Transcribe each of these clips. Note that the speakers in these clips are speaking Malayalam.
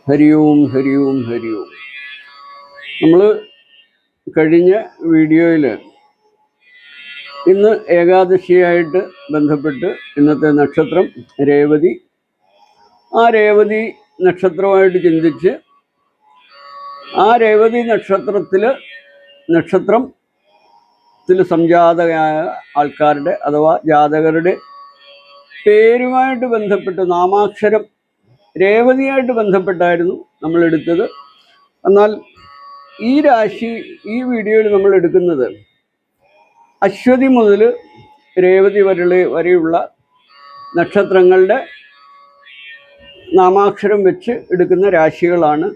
ഹരി ഓം ഹരി ഓം ഹരി ഓം. നമ്മൾ കഴിഞ്ഞ വീഡിയോയിൽ ഇന്ന് ഏകാദശിയായിട്ട് ബന്ധപ്പെട്ട് ഇന്നത്തെ നക്ഷത്രം രേവതി, ആ രേവതി നക്ഷത്രമായിട്ട് ചിന്തിച്ച് ആ രേവതി നക്ഷത്രത്തിൽ സംജാതകയായ ആൾക്കാരുടെ അഥവാ ജാതകരുടെ പേരുമായിട്ട് ബന്ധപ്പെട്ട് നാമാക്ഷരം രേവതിയായിട്ട് ബന്ധപ്പെട്ടായിരുന്നു നമ്മൾ എടുത്തത്. എന്നാൽ ഈ വീഡിയോയിൽ നമ്മൾ എടുക്കുന്നത് അശ്വതി മുതൽ രേവതി വരെയുള്ള നക്ഷത്രങ്ങളുടെ നാമാക്ഷരം വെച്ച് എടുക്കുന്ന രാശികളാണ്.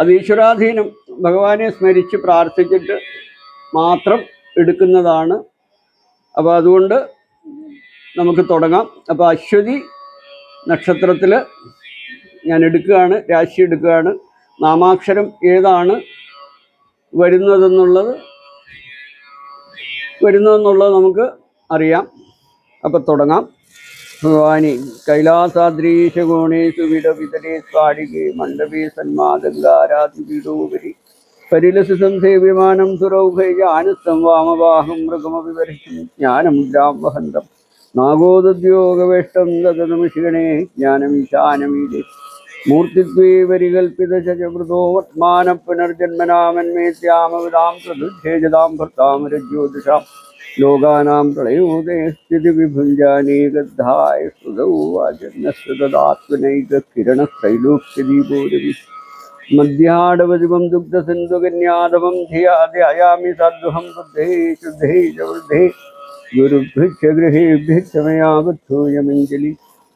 അത് ഈശ്വരാധീനം, ഭഗവാനെ സ്മരിച്ച് പ്രാർത്ഥിച്ചിട്ട് മാത്രം എടുക്കുന്നതാണ്. അപ്പോൾ അതുകൊണ്ട് നമുക്ക് തുടങ്ങാം. അപ്പോൾ അശ്വതി നക്ഷത്രത്തിൽ ഞാൻ എടുക്കുകയാണ്, രാശി എടുക്കുകയാണ്. നാമാക്ഷരം ഏതാണ് വരുന്നതെന്നുള്ളത് നമുക്ക് അറിയാം. അപ്പം തുടങ്ങാം. ഭഗവാനി കൈലാസാദ്രീശഗോണേഷു വിടവിതരേ സ്വാടികേ മണ്ഡപേ സന്മാദങ്കാരാതിപീഠോപരി പരിലസിതം സേവ്യമാനം സുരൗഭൈജാനസ്തം വാമവാഹം മൃഗമവിവരിക്കും ജ്ഞാനമുദ്രാം വഹന്തം നാഗോദ്യോഗവേഷ്ടം ദദനമിഷിഗണേ ജ്ഞാനമീശാനമീലേ മൂർത്തിത്വേ പരികൽപ്പിതചമൃതോ വർത്തമാന പുനർജന്മനാമന്മേത്യാമവിതാം പ്രദുദ്ധേജതാം ഭർത്താമരജ്യോതിഷാം ലോകാനാം പ്രളയോദയ സ്ഥിതി വിഭുഞ്ജാനേകദ്ധായ സുതൗവാജന്മസ്തുതദാത്മനൈകകിരണത്രൈലോക്യദീപോരവി മധ്യാടവതിമം ദുഗ്ധസിന്ധുകന്യാതമം ധിയാധ്യായാമി സദ്വഹം ബുദ്ധേ ശുദ്ധേ ച ഗുരുഭ്യഗൃഹേഭ്യശ്ച മയാ ബദ്ധൂയമഞ്ജലി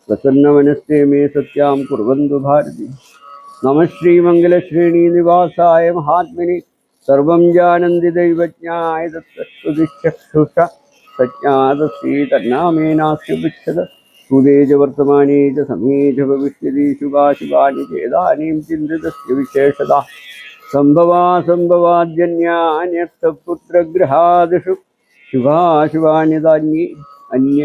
പ്രസന്നമനസ്തേ മേ സത്യാം കുർവന്തു ഭാരതി. നമഃ ശ്രീമംഗലശ്രേണീ നിവാസായ മഹാത്മനി സർവം ജാനന്തി ദൈവജ്ഞായ തത്വദിശ്ചക്ഷുഷ സജ്ഞാതശ്രീ തന്നാമേനാസ്യ വിച്ഛത സുതേജ വർത്തമാനേ ച സമേ ച ഭവിഷ്യതി ശുഭാശുഭാനി ചേതാനീം ചിന്തിതസ്യ വിശേഷത സംഭവാസംഭവാദ്യന്യാന്യർത്ഥപുത്രഗ്രഹാദിഷു ശുഭാശുഭാന്യതാന്യേ അന്യ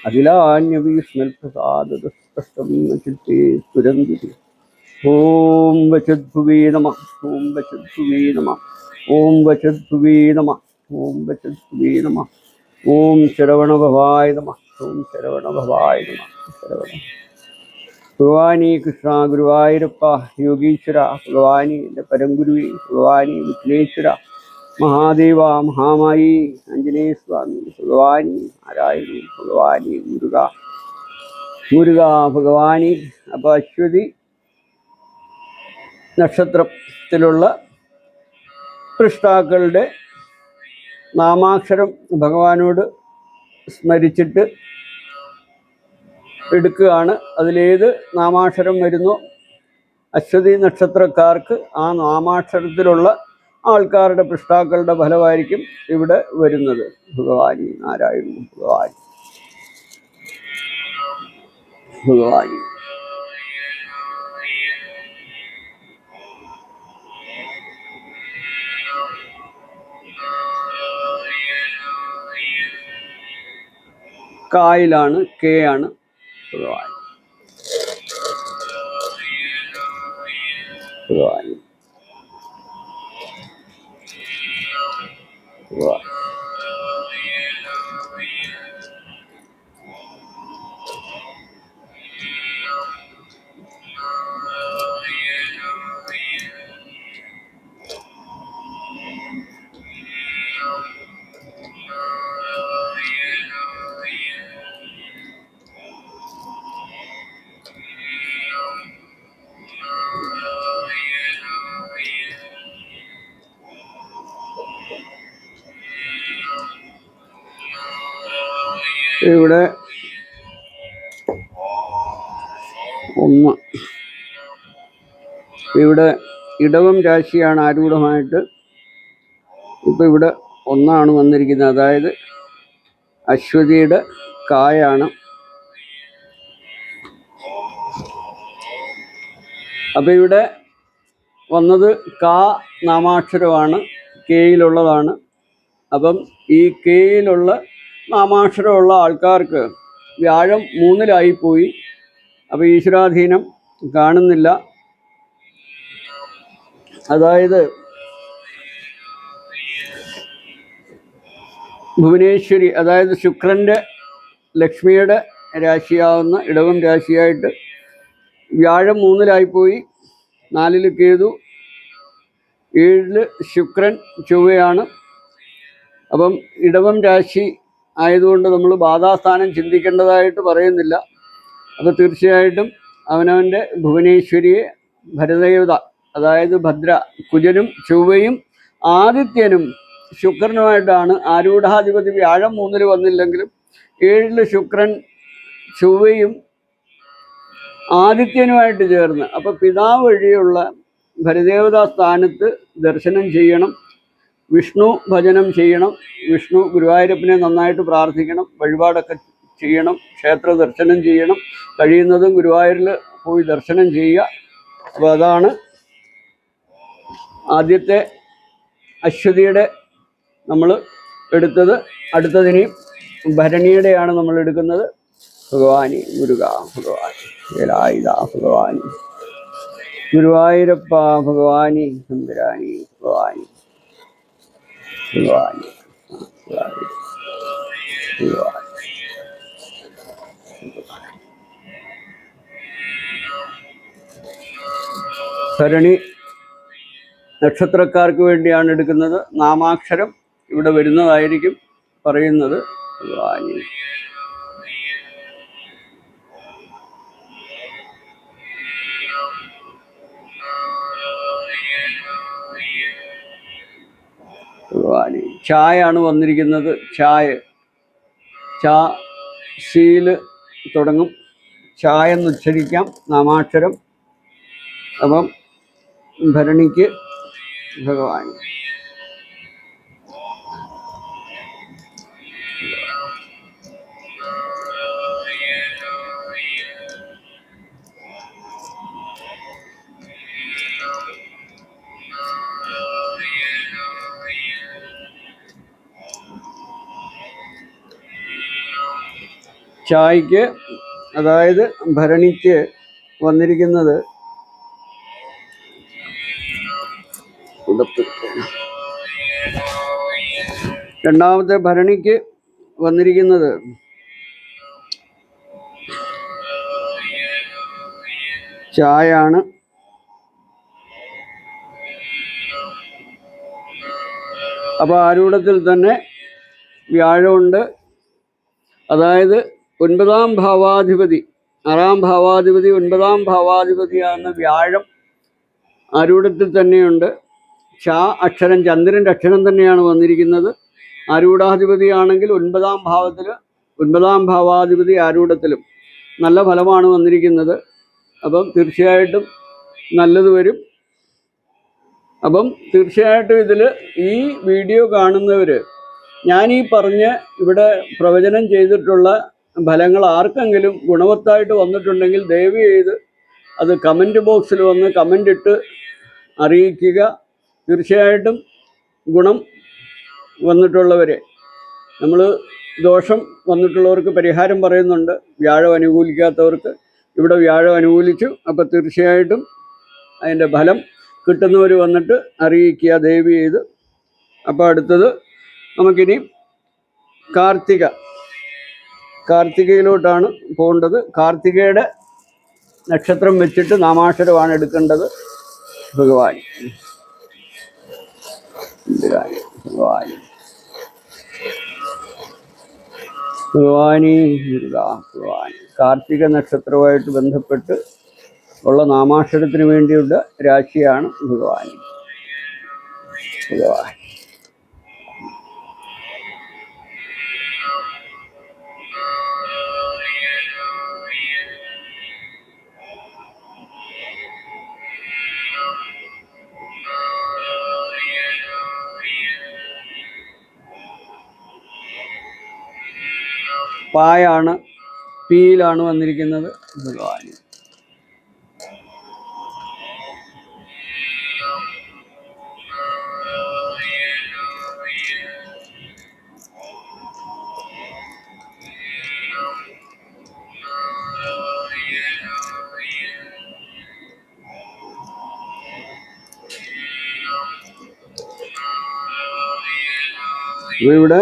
അഖിലാന്യവിസ്മൽപ്രസാദസ്പഷ്ടം ചിത്തേ സ്ഫുരന്തി. ഓം വചദ്ഭുവേ നമഃ. ഓം വചദ്ഭുവേ നമഃ. ഓം വചദ്ഭുവേ നമഃ. ഓം വചദ്ഭുവേ നമഃ. ഓം ശരവണഭവായ നമഃ. ഓം ശരവണഭവായ നമഃ. ശരവണ ഭഗവാനി കൃഷ്ണ ഗുരുവായൂരപ്പ യോഗീശ്വര ഭഗവാനി എൻ്റെ പരംഗുരുവേ ഭഗവാനി വിഘ്നേശ്വര മഹാദേവ മഹാമായി ആഞ്ജനേയ സ്വാമി ഭഗവാനി നാരായണി ഭഗവാനി മുരുക ഭഗവാനി. അപ്പോൾ അശ്വതി നക്ഷത്രത്തിലുള്ള പൃഷ്ടാക്കളുടെ നാമാക്ഷരം ഭഗവാനോട് സ്മരിച്ചിട്ട് എടുക്കുകയാണ്. അതിലേത് നാമാക്ഷരം വരുന്നോ അശ്വതി നക്ഷത്രക്കാർക്ക് ആ നാമാക്ഷരത്തിലുള്ള ആൾക്കാരുടെ പൃഷ്ടാക്കളുടെ ഫലമായിരിക്കും ഇവിടെ വരുന്നത്. ഭഗവാനി നാരായണി ഭഗവാനി. കായിലാണ്, കെ ആണ് ഭഗവാൻ. ഭഗവാൻ ഭഗവാൻ ഇവിടെ 1. ഇവിടെ ഇടവം രാശിയാണ് ആരൂഢമായിട്ട്. ഇപ്പം ഇവിടെ 1 വന്നിരിക്കുന്നത്, അതായത് അശ്വതിയുടെ കായാണ്. അപ്പം ഇവിടെ വന്നത് കാ നാമാക്ഷരമാണ്, കെയിലുള്ളതാണ്. അപ്പം ഈ കെയിലുള്ള നാമാക്ഷരമുള്ള ആൾക്കാർക്ക് വ്യാഴം 3-ലായിപ്പോയി. അപ്പോൾ ഈശ്വരാധീനം കാണുന്നില്ല. അതായത് ഭുവനേശ്വരി, അതായത് ശുക്രൻ്റെ ലക്ഷ്മിയുടെ രാശിയാവുന്ന ഇടവം രാശിയായിട്ട് വ്യാഴം 3-ലായിപ്പോയി, 4 കേതു, 7 ശുക്രൻ ചൊവ്വയാണ്. അപ്പം ഇടവം രാശി ആയതുകൊണ്ട് നമ്മൾ ബാധാസ്ഥാനം ചിന്തിക്കേണ്ടതായിട്ട് പറയുന്നില്ല. അപ്പോൾ തീർച്ചയായിട്ടും അവനവൻ്റെ ഭുവനേശ്വരിയെ ഭരദേവത, അതായത് ഭദ്ര, കുജനും ചൊവ്വയും ആദിത്യനും ശുക്രനുമായിട്ടാണ്. ആരൂഢാധിപതി വ്യാഴം 3 വന്നില്ലെങ്കിലും 7 ശുക്രൻ ചൊവ്വയും ആദിത്യനുമായിട്ട് ചേർന്ന്, അപ്പോൾ പിതാവ് വഴിയുള്ള ഭരദേവതാ സ്ഥാനത്ത് ദർശനം ചെയ്യണം, വിഷ്ണു ഭജനം ചെയ്യണം, വിഷ്ണു ഗുരുവായൂരപ്പനെ നന്നായിട്ട് പ്രാർത്ഥിക്കണം, വഴിപാടൊക്കെ ചെയ്യണം, ക്ഷേത്ര ദർശനം ചെയ്യണം, കഴിയുന്നതും ഗുരുവായൂരിൽ പോയി ദർശനം ചെയ്യുക. അപ്പോൾ അതാണ് ആദ്യത്തെ അശ്വതിയുടെ നമ്മൾ എടുത്തത്. അടുത്തതിനി ഭരണിയുടെയാണ് നമ്മൾ എടുക്കുന്നത്. ഭഗവാനി മുരുക, ഭഗവാനി വേലായുധ, ഭഗവാനി ഗുരുവായൂരപ്പ, ഭഗവാനി തമ്പുരാനി, ഭഗവാനി ഭഗവാനി ഭഗവാനി. ഭരണി നക്ഷത്രക്കാർക്ക് വേണ്ടിയാണ് എടുക്കുന്നത്. നാമാക്ഷരം ഇവിടെ വരുന്നതായിരിക്കും പറയുന്നത്. ഭഗവാനി ഭഗവാനി. ചായാണ് വന്നിരിക്കുന്നത്. ചാ സീല് തുടങ്ങും. ചായ എന്ന് ഉച്ചരിക്കാം നാമാക്ഷരം. അപ്പം ഭരണിക്ക് ഭഗവാനി. ചായക്ക്, അതായത് ഭരണിക്ക് വന്നിരിക്കുന്നത് രണ്ടാമത്തെ ഭരണിക്ക് വന്നിരിക്കുന്നത് ചായാണ്. അപ്പോൾ ആരൂഢത്തിൽ തന്നെ വ്യാഴമുണ്ട്. അതായത് 9-ാം ഭാവാധിപതി, 6-ാം ഭാവാധിപതി, 9-ാം ഭാവാധിപതിയാകുന്ന വ്യാഴം ആരൂഢത്തിൽ തന്നെയുണ്ട്. ചാ അക്ഷരം ചന്ദ്രൻ്റെ അക്ഷരം തന്നെയാണ് വന്നിരിക്കുന്നത്. ആരൂഢാധിപതിയാണെങ്കിൽ 9-ാം ഭാവത്തിൽ, 9-ാം ഭാവാധിപതി ആരൂഢത്തിലും നല്ല ഫലമാണ് വന്നിരിക്കുന്നത്. അപ്പം തീർച്ചയായിട്ടും നല്ലത് വരും. അപ്പം തീർച്ചയായിട്ടും ഇതിൽ ഈ വീഡിയോ കാണുന്നവർ, ഞാനീ പറഞ്ഞ് ഇവിടെ പ്രവചനം ചെയ്തിട്ടുള്ള ഫലങ്ങൾ ആർക്കെങ്കിലും ഗുണവത്തായിട്ട് വന്നിട്ടുണ്ടെങ്കിൽ ദയവ് ചെയ്ത് അത് കമൻറ്റ് ബോക്സിൽ വന്ന് കമൻ്റ് ഇട്ട് അറിയിക്കുക. തീർച്ചയായിട്ടും ഗുണം വന്നിട്ടുള്ളവരെ, നമ്മൾ ദോഷം വന്നിട്ടുള്ളവർക്ക് പരിഹാരം പറയുന്നുണ്ട്. വ്യാഴം അനുകൂലിക്കാത്തവർക്ക് ഇവിടെ വ്യാഴം അനുകൂലിച്ചു. അപ്പോൾ തീർച്ചയായിട്ടും അതിൻ്റെ ഫലം കിട്ടുന്നവർ വന്നിട്ട് അറിയിക്കുക ദയവ് ചെയ്ത്. അപ്പോൾ അടുത്തത് നമുക്കിനി കാർത്തികയിലോട്ടാണ് പോകേണ്ടത്. കാർത്തികയുടെ നക്ഷത്രം വെച്ചിട്ട് നാമാക്ഷരമാണ് എടുക്കേണ്ടത്. ഭഗവാനി ഭഗവാനി ഭഗവാനി ഭഗവാനി. കാർത്തിക നക്ഷത്രവുമായിട്ട് ബന്ധപ്പെട്ട് ഉള്ള നാമാക്ഷരത്തിന് വേണ്ടിയുള്ള രാശിയാണ് ഭഗവാനി. ഭഗവാനി പായാണ്, പീയിലാണ് വന്നിരിക്കുന്നത്. ഭഗവാനി അപ്പോൾ ഇവിടെ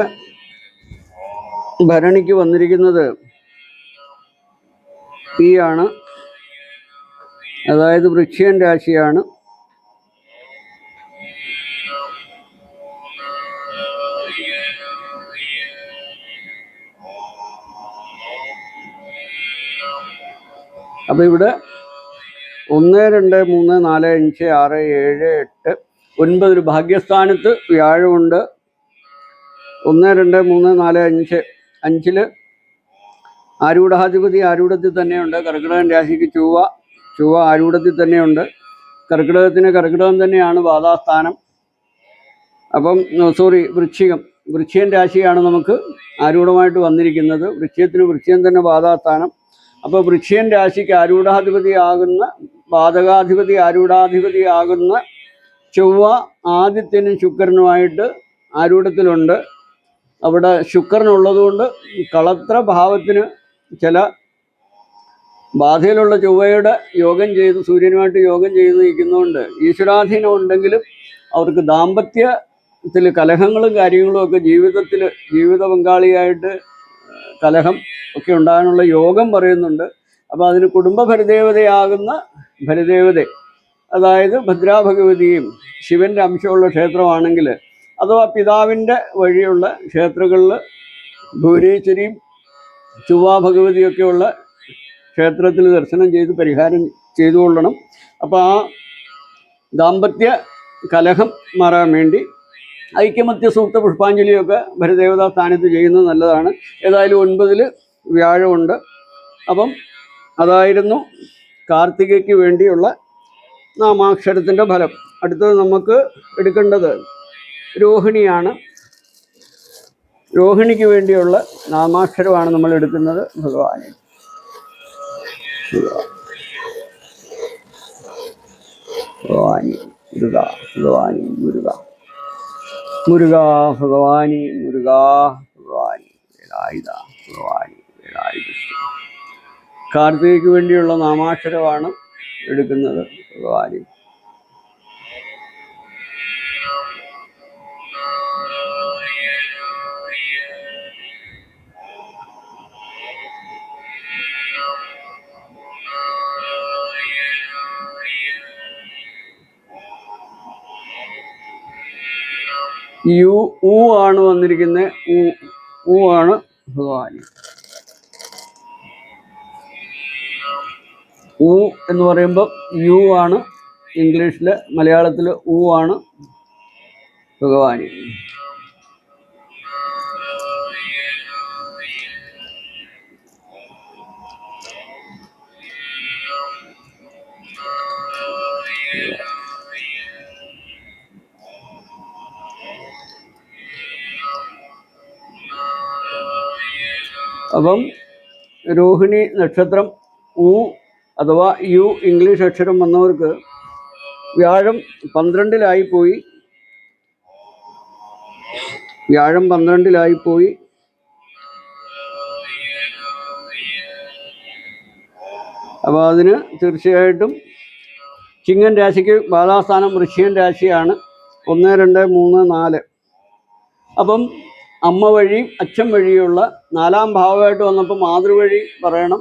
ഭരണിക്ക് വന്നിരിക്കുന്നത് പി ആണ്, അതായത് വൃശ്ചികൻ രാശിയാണ്. അപ്പോൾ ഇവിടെ 1, 2, 3, 4, 5, 6, 7, 8, 9 ഭാഗ്യസ്ഥാനത്ത് വ്യാഴമുണ്ട്. 1, 2, 3, 4, 5 5 ആരൂഢാധിപതി ആരൂഢത്തിൽ തന്നെയുണ്ട്. കർക്കിടകൻ രാശിക്ക് ചൊവ്വ ആരൂഢത്തിൽ തന്നെയുണ്ട്. കർക്കിടകം തന്നെയാണ് ബാധാസ്ഥാനം. അപ്പം വൃശ്ചികൻ രാശിയാണ് നമുക്ക് ആരൂഢമായിട്ട് വന്നിരിക്കുന്നത്. വൃശ്ചികൻ തന്നെ ബാധാസ്ഥാനം. അപ്പോൾ വൃശ്ചികൻ രാശിക്ക് ആരൂഢാധിപതിയാകുന്ന ചൊവ്വ ആദിത്യനും ശുക്രനുമായിട്ട് ആരൂഢത്തിലുണ്ട്. അവിടെ ശുക്രനുള്ളതുകൊണ്ട് കളത്ര ഭാവത്തിന് ചില ബാധയിലുള്ള ചൊവ്വയുടെ സൂര്യനുമായിട്ട് യോഗം ചെയ്ത് നിൽക്കുന്നതുകൊണ്ട് ഈശ്വരാധീനം ഉണ്ടെങ്കിലും അവർക്ക് ദാമ്പത്യത്തിൽ കലഹങ്ങളും കാര്യങ്ങളും ഒക്കെ ജീവിത പങ്കാളിയായിട്ട് കലഹം ഒക്കെ ഉണ്ടാകാനുള്ള യോഗം പറയുന്നുണ്ട്. അപ്പോൾ അതിന് കുടുംബ ഭരദേവതയാകുന്ന അതായത് ഭദ്രാഭഗവതിയും ശിവന്റെ അംശമുള്ള ക്ഷേത്രമാണെങ്കിൽ, അഥവാ പിതാവിൻ്റെ വഴിയുള്ള ക്ഷേത്രങ്ങളിൽ ഭുവനേശ്വരിയും ചൊവ്വ ഭഗവതിയൊക്കെയുള്ള ക്ഷേത്രത്തിൽ ദർശനം ചെയ്ത് പരിഹാരം ചെയ്തുകൊള്ളണം. അപ്പോൾ ആ ദാമ്പത്യ കലഹം മാറാൻ വേണ്ടി ഐക്യമത്യ സൂക്ത പുഷ്പാഞ്ജലിയൊക്കെ ഭരദേവതാ സ്ഥാനത്ത് ചെയ്യുന്നത് നല്ലതാണ്. ഏതായാലും 9 വ്യാഴമുണ്ട്. അപ്പം അതായിരുന്നു കാർത്തികയ്ക്ക് വേണ്ടിയുള്ള നാമാക്ഷരത്തിൻ്റെ ഫലം. അടുത്തത് നമുക്ക് എടുക്കേണ്ടത് രോഹിണിയാണ്. രോഹിണിക്ക് വേണ്ടിയുള്ള നാമാക്ഷരമാണ് നമ്മൾ എടുക്കുന്നത്. ഭഗവാനെ ഭഗവാനി മുരുക ഭഗവാനി ഭഗവാനി കാർത്തികയ്ക്ക് വേണ്ടിയുള്ള നാമാക്ഷരമാണ് എടുക്കുന്നത്. ഭഗവാനി ഊ ആണ് വന്നിരിക്കുന്നത്. ഊ ആണ് ഭഗവാനി. ഊ എന്ന് പറയുമ്പോൾ യു ആണ് ഇംഗ്ലീഷിൽ. മലയാളത്തിൽ ഊ ആണ് ഭഗവാനി. അപ്പം രോഹിണി നക്ഷത്രം ഊ അഥവാ യു ഇംഗ്ലീഷ് അക്ഷരം വന്നവർക്ക് വ്യാഴം 12-ലായി പോയി. അപ്പോൾ അതിന് തീർച്ചയായിട്ടും ചിങ്ങൻ രാശിക്ക് ബാധാസ്ഥാനം വൃശ്ചികൻ രാശിയാണ്. 1, 2, 3, 4. അപ്പം അമ്മ വഴിയും അച്ഛൻ വഴിയുള്ള 4-ാം ഭാവമായിട്ട് വന്നപ്പോൾ മാതൃവഴി പറയണം.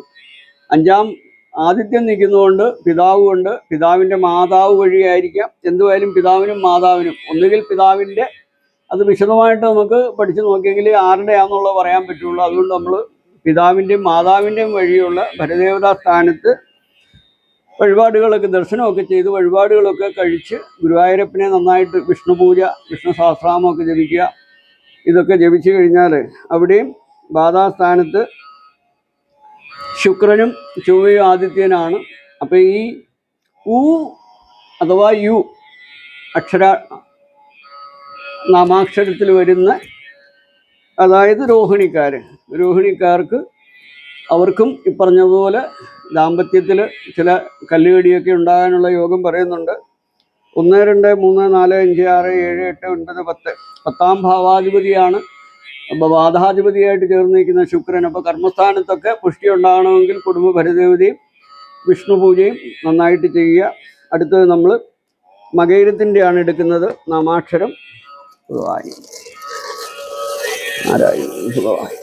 5-ാം ആദിത്യം നിൽക്കുന്നതുകൊണ്ട് പിതാവുകൊണ്ട് പിതാവിൻ്റെ മാതാവ് വഴിയായിരിക്കാം. എന്തുവായാലും പിതാവിനും മാതാവിനും ഒന്നുകിൽ പിതാവിൻ്റെ, അത് വിശദമായിട്ട് നമുക്ക് പഠിച്ചു നോക്കിയെങ്കിൽ ആരുടെയാണെന്നുള്ളത് പറയാൻ പറ്റുള്ളൂ. അതുകൊണ്ട് നമ്മൾ പിതാവിൻ്റെയും മാതാവിൻ്റെയും വഴിയുള്ള ഭരദേവതാ സ്ഥാനത്ത് വഴിപാടുകളൊക്കെ ദർശനമൊക്കെ ചെയ്ത് വഴിപാടുകളൊക്കെ കഴിച്ച് ഗുരുവായൂരപ്പനെ നന്നായിട്ട് വിഷ്ണു സഹസ്രനാമമൊക്കെ ജപിക്കുക. ഇതൊക്കെ ജപിച്ചു കഴിഞ്ഞാൽ അവിടെയും ബാധാസ്ഥാനത്ത് ശുക്രനും ചൊവ്വയും ആദിത്യനാണ്. അപ്പോൾ ഈ ഊ അഥവാ യു നാമാക്ഷരത്തിൽ വരുന്ന, അതായത് രോഹിണിക്കാർക്ക് അവർക്കും ഈ പറഞ്ഞതുപോലെ ദാമ്പത്യത്തിൽ ചില കല്ലുകടിയൊക്കെ ഉണ്ടാകാനുള്ള യോഗം പറയുന്നുണ്ട്. 1, 2, 3, 4, 5, 6, 7, 8, 9, 10. 10-ാം ഭാവാധിപതിയാണ് ബാധാധിപതിയായിട്ട് ചേർന്ന് നിൽക്കുന്ന ശുക്രൻ. അപ്പോൾ കർമ്മസ്ഥാനത്തൊക്കെ പുഷ്ടി ഉണ്ടാകണമെങ്കിൽ കുടുംബ ഭരദേവതയും വിഷ്ണു പൂജയും നന്നായിട്ട് ചെയ്യുക. അടുത്തത് നമ്മൾ മകയിരത്തിൻ്റെയാണ് എടുക്കുന്നത് നാമാക്ഷരം ഭഗവാനി. നാരായണ ഭഗവാൻ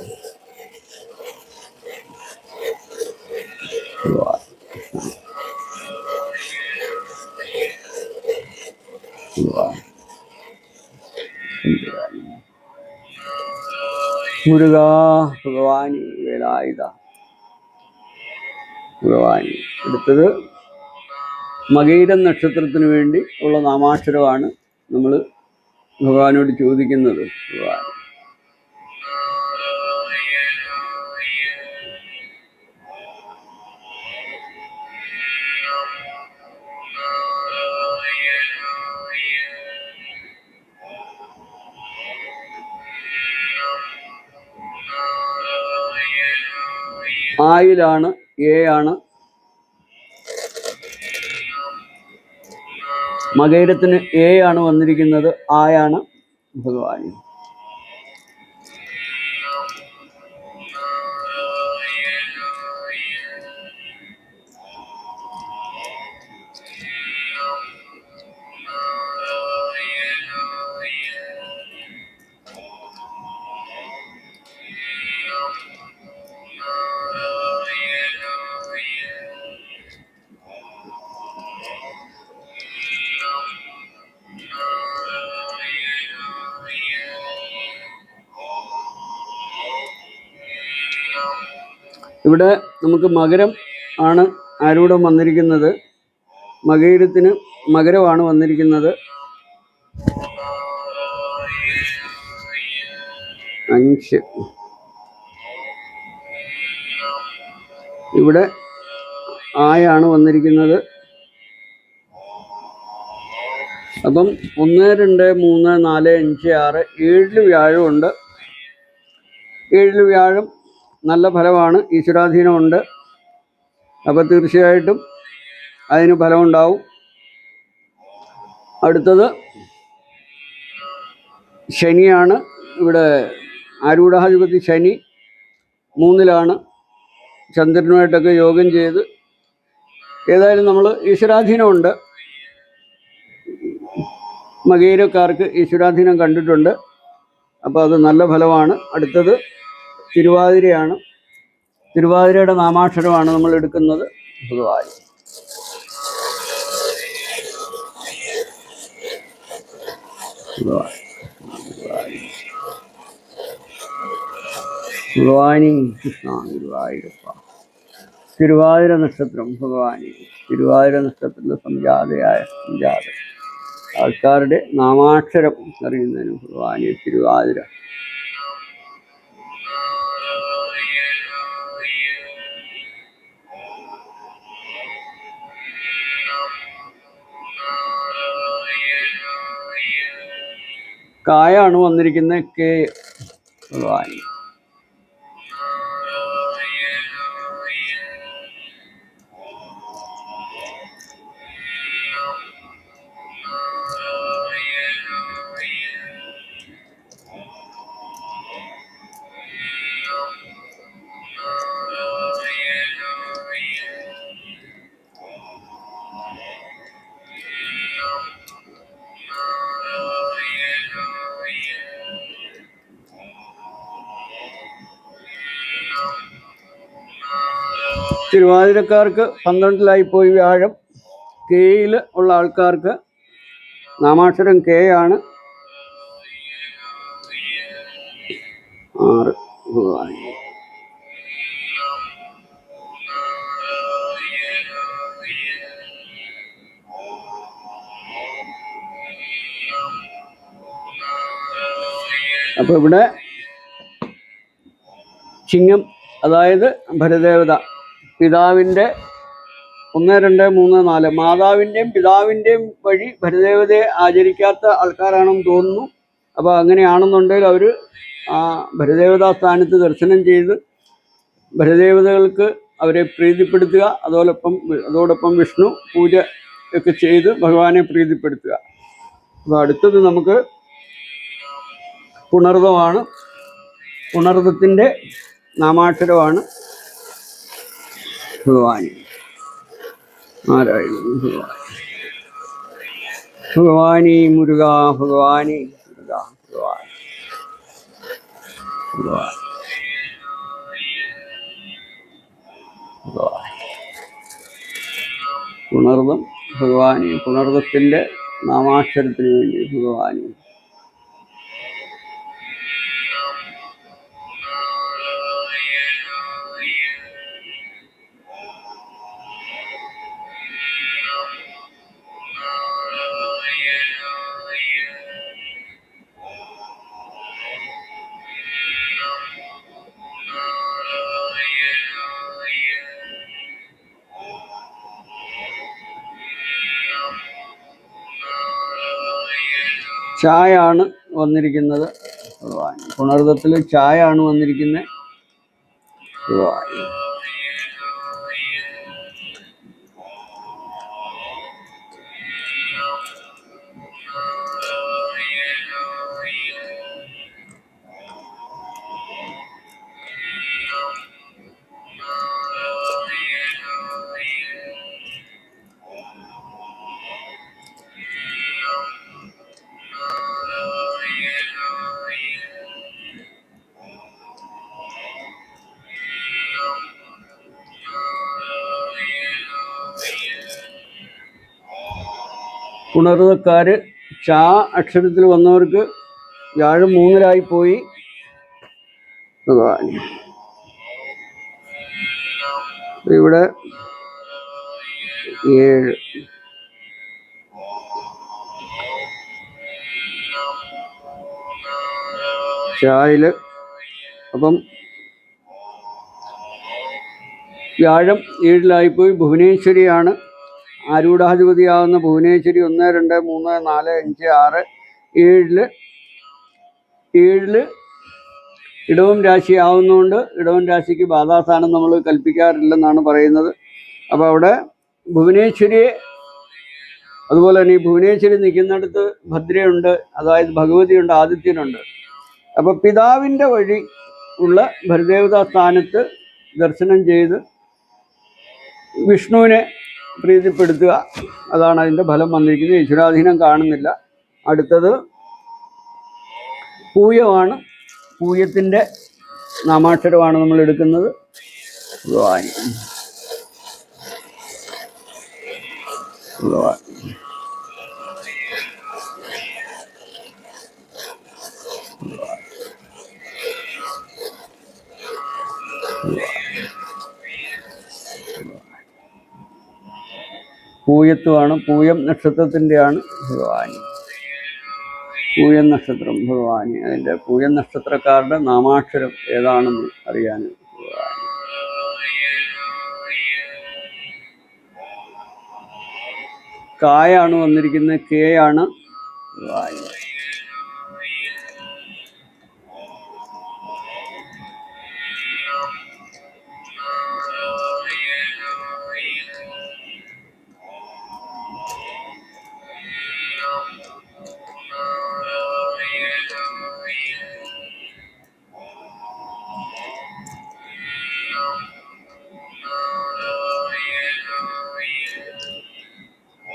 ഭഗവാൻ ഭഗവാൻ മുരുക ഭഗവാനി വേലായുധ ഭഗവാനി. അടുത്തത് മകയിരം നക്ഷത്രത്തിന് വേണ്ടി ഉള്ള നാമാക്ഷരമാണ് നമ്മൾ ഭഗവാനോട് ചോദിക്കുന്നത്. ഭഗവാൻ ആയിലാണ്, എ ആണ്. മകയിരത്തിന് എ ആണ് വന്നിരിക്കുന്നത്, ആയാണ് ഭഗവാൻ. ഇവിടെ നമുക്ക് മകരം ആണ് ആരൂഢം വന്നിരിക്കുന്നത്. മകയിരത്തിന് മകരമാണ് വന്നിരിക്കുന്നത്. 5. ഇവിടെ ആയാണ് വന്നിരിക്കുന്നത്. അപ്പം 1, 2, 3, 4, 5, 6, 7 വ്യാഴമുണ്ട്. 7 വ്യാഴം നല്ല ഫലമാണ്, ഈശ്വരാധീനമുണ്ട്. അപ്പം തീർച്ചയായിട്ടും അതിന് ഫലമുണ്ടാവും. അടുത്തത് ശനിയാണ്. ഇവിടെ ആരൂഢാധിപതി ശനി 3-ലാണ്. ചന്ദ്രനുമായിട്ടൊക്കെ യോഗം ചെയ്ത് ഏതായാലും നമ്മൾ ഈശ്വരാധീനമുണ്ട്. മകയിരക്കാർക്ക് ഈശ്വരാധീനം കണ്ടിട്ടുണ്ട്. അപ്പോൾ അത് നല്ല ഫലമാണ്. അടുത്തത് തിരുവാതിരയാണ്. തിരുവാതിരയുടെ നാമാക്ഷരമാണ് നമ്മൾ എടുക്കുന്നത്. ഭഗവാൻ ഭഗവാനി കൃഷ്ണ ഗുരുവായൂരപ്പ. തിരുവാതിര നക്ഷത്രം ഭഗവാനി. തിരുവാതിര നക്ഷത്രത്തിൻ്റെ സംജാത ആൾക്കാരുടെ നാമാക്ഷരം അറിയുന്നതിന് ഭഗവാനി തിരുവാതിര. കായാണ് വന്നിരിക്കുന്നത്, കെ ഭഗവാനി. തിരുവാതിരക്കാർക്ക് 12-ലായി പോയി വ്യാഴം. കെയിൽ ഉള്ള ആൾക്കാർക്ക് നാമാക്ഷരം കെ ആണ്. 6 ഭഗവാനി. അപ്പോൾ ഇവിടെ ചിങ്ങം, അതായത് ഭരദേവത, പിതാവിൻ്റെ 1, 2, 3, 4 മാതാവിൻ്റെയും പിതാവിൻ്റെയും വഴി ഭരദേവതയെ ആചരിക്കാത്ത ആൾക്കാരാണെന്ന് തോന്നുന്നു. അപ്പോൾ അങ്ങനെയാണെന്നുണ്ടെങ്കിൽ അവർ ആ ഭരദേവതാ സ്ഥാനത്ത് ദർശനം ചെയ്ത് ഭരദേവതകൾക്ക് അവരെ പ്രീതിപ്പെടുത്തുക. അതോടൊപ്പം വിഷ്ണു പൂജ ഒക്കെ ചെയ്ത് ഭഗവാനെ പ്രീതിപ്പെടുത്തുക. അപ്പോൾ അടുത്തത് നമുക്ക് പുണർദമാണ്. പുണർദത്തിൻ്റെ നാമാക്ഷരമാണ് ഭഗവാനി. നാരായണ ഭഗവാൻ ഭഗവാനി. മുരുക ഭഗവാനി. മുരുക ഭഗവാൻ പുണർദം ഭഗവാനി, പുണർദത്തിൻ്റെ നാമാക്ഷരത്തിന് വേണ്ടി ഭഗവാനി. ചായാണ് വന്നിരിക്കുന്നത് ഭഗവാൻ. പുണർദത്തിൽ ചായാണ് വന്നിരിക്കുന്നത് ഭഗവാൻ. പുണർദക്കാർ ചാ അക്ഷരത്തിൽ വന്നവർക്ക് വ്യാഴം 3-ലായി പോയി ഭഗവാൻ. ഇവിടെ 7 ചായല്. അപ്പം വ്യാഴം 7-ലായിപ്പോയി. ഭുവനേശ്വരിയാണ് ആരൂഢാധിപതിയാകുന്ന ഭുവനേശ്വരി. 1, 2, 3, 4, 5, 6, 7 ഇടവം രാശിയാവുന്നതുകൊണ്ട് ഇടവം രാശിക്ക് ബാധാസ്ഥാനം നമ്മൾ കൽപ്പിക്കാറില്ലെന്നാണ് പറയുന്നത്. അപ്പോൾ അവിടെ ഭുവനേശ്വരിയെ, അതുപോലെ തന്നെ ഈ ഭുവനേശ്വരി നിൽക്കുന്നിടത്ത് ഭദ്രയുണ്ട്, അതായത് ഭഗവതിയുണ്ട്, ആദിത്യനുണ്ട്. അപ്പോൾ പിതാവിൻ്റെ വഴി ഉള്ള ഭരദേവതാ സ്ഥാനത്ത് ദർശനം ചെയ്ത് വിഷ്ണുവിനെ പ്രീതിപ്പെടുത്തുക, അതാണ് അതിൻ്റെ ഫലം വന്നിരിക്കുന്നത്. ഈശ്വരാധീനം കാണുന്നില്ല. അടുത്തത് പൂയമാണ്. പൂയത്തിൻ്റെ നാമാക്ഷരമാണ് നമ്മൾ എടുക്കുന്നത് ഭഗവാൻ. ഭഗവാൻ പൂയത്വമാണ്. പൂയം നക്ഷത്രത്തിൻ്റെയാണ് ഭഗവാനി. പൂയം നക്ഷത്രം ഭഗവാനി. അതിൻ്റെ പൂയം നക്ഷത്രക്കാരുടെ നാമാക്ഷരം ഏതാണെന്ന് അറിയാൻ ഭഗവാനി. കായാണ് വന്നിരിക്കുന്നത്. കെ ആണ് ഭഗവാനി.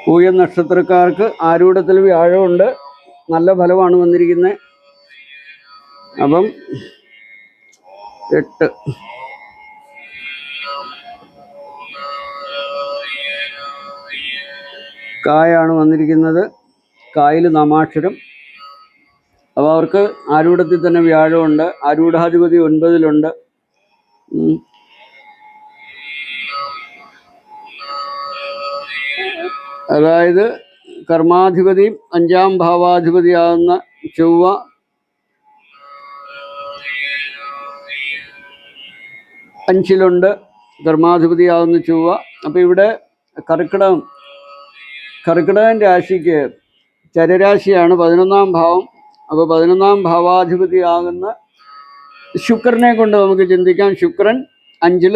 പൂയം നക്ഷത്രക്കാർക്ക് ആരൂഢത്തിൽ വ്യാഴമുണ്ട്. നല്ല ഫലമാണ് വന്നിരിക്കുന്നത്. അപ്പം 8 കായാണ് വന്നിരിക്കുന്നത്. കായിൽ നാമാക്ഷരം. അപ്പോൾ അവർക്ക് ആരൂഢത്തിൽ തന്നെ വ്യാഴമുണ്ട്. ആരൂഢാധിപതി 9-ലുണ്ട്. അതായത് കർമാധിപതിയും 5-ാം ഭാവാധിപതിയാകുന്ന ചൊവ്വ അഞ്ചിലുണ്ട്, കർമാധിപതിയാകുന്ന ചൊവ്വ. അപ്പോൾ ഇവിടെ കർക്കിടകം രാശിക്ക് ചരരാശിയാണ് 11-ാം ഭാവം. അപ്പോൾ 11-ാം ഭാവാധിപതിയാകുന്ന ശുക്രനെ കൊണ്ട് നമുക്ക് ചിന്തിക്കാം. ശുക്രൻ 5-ൽ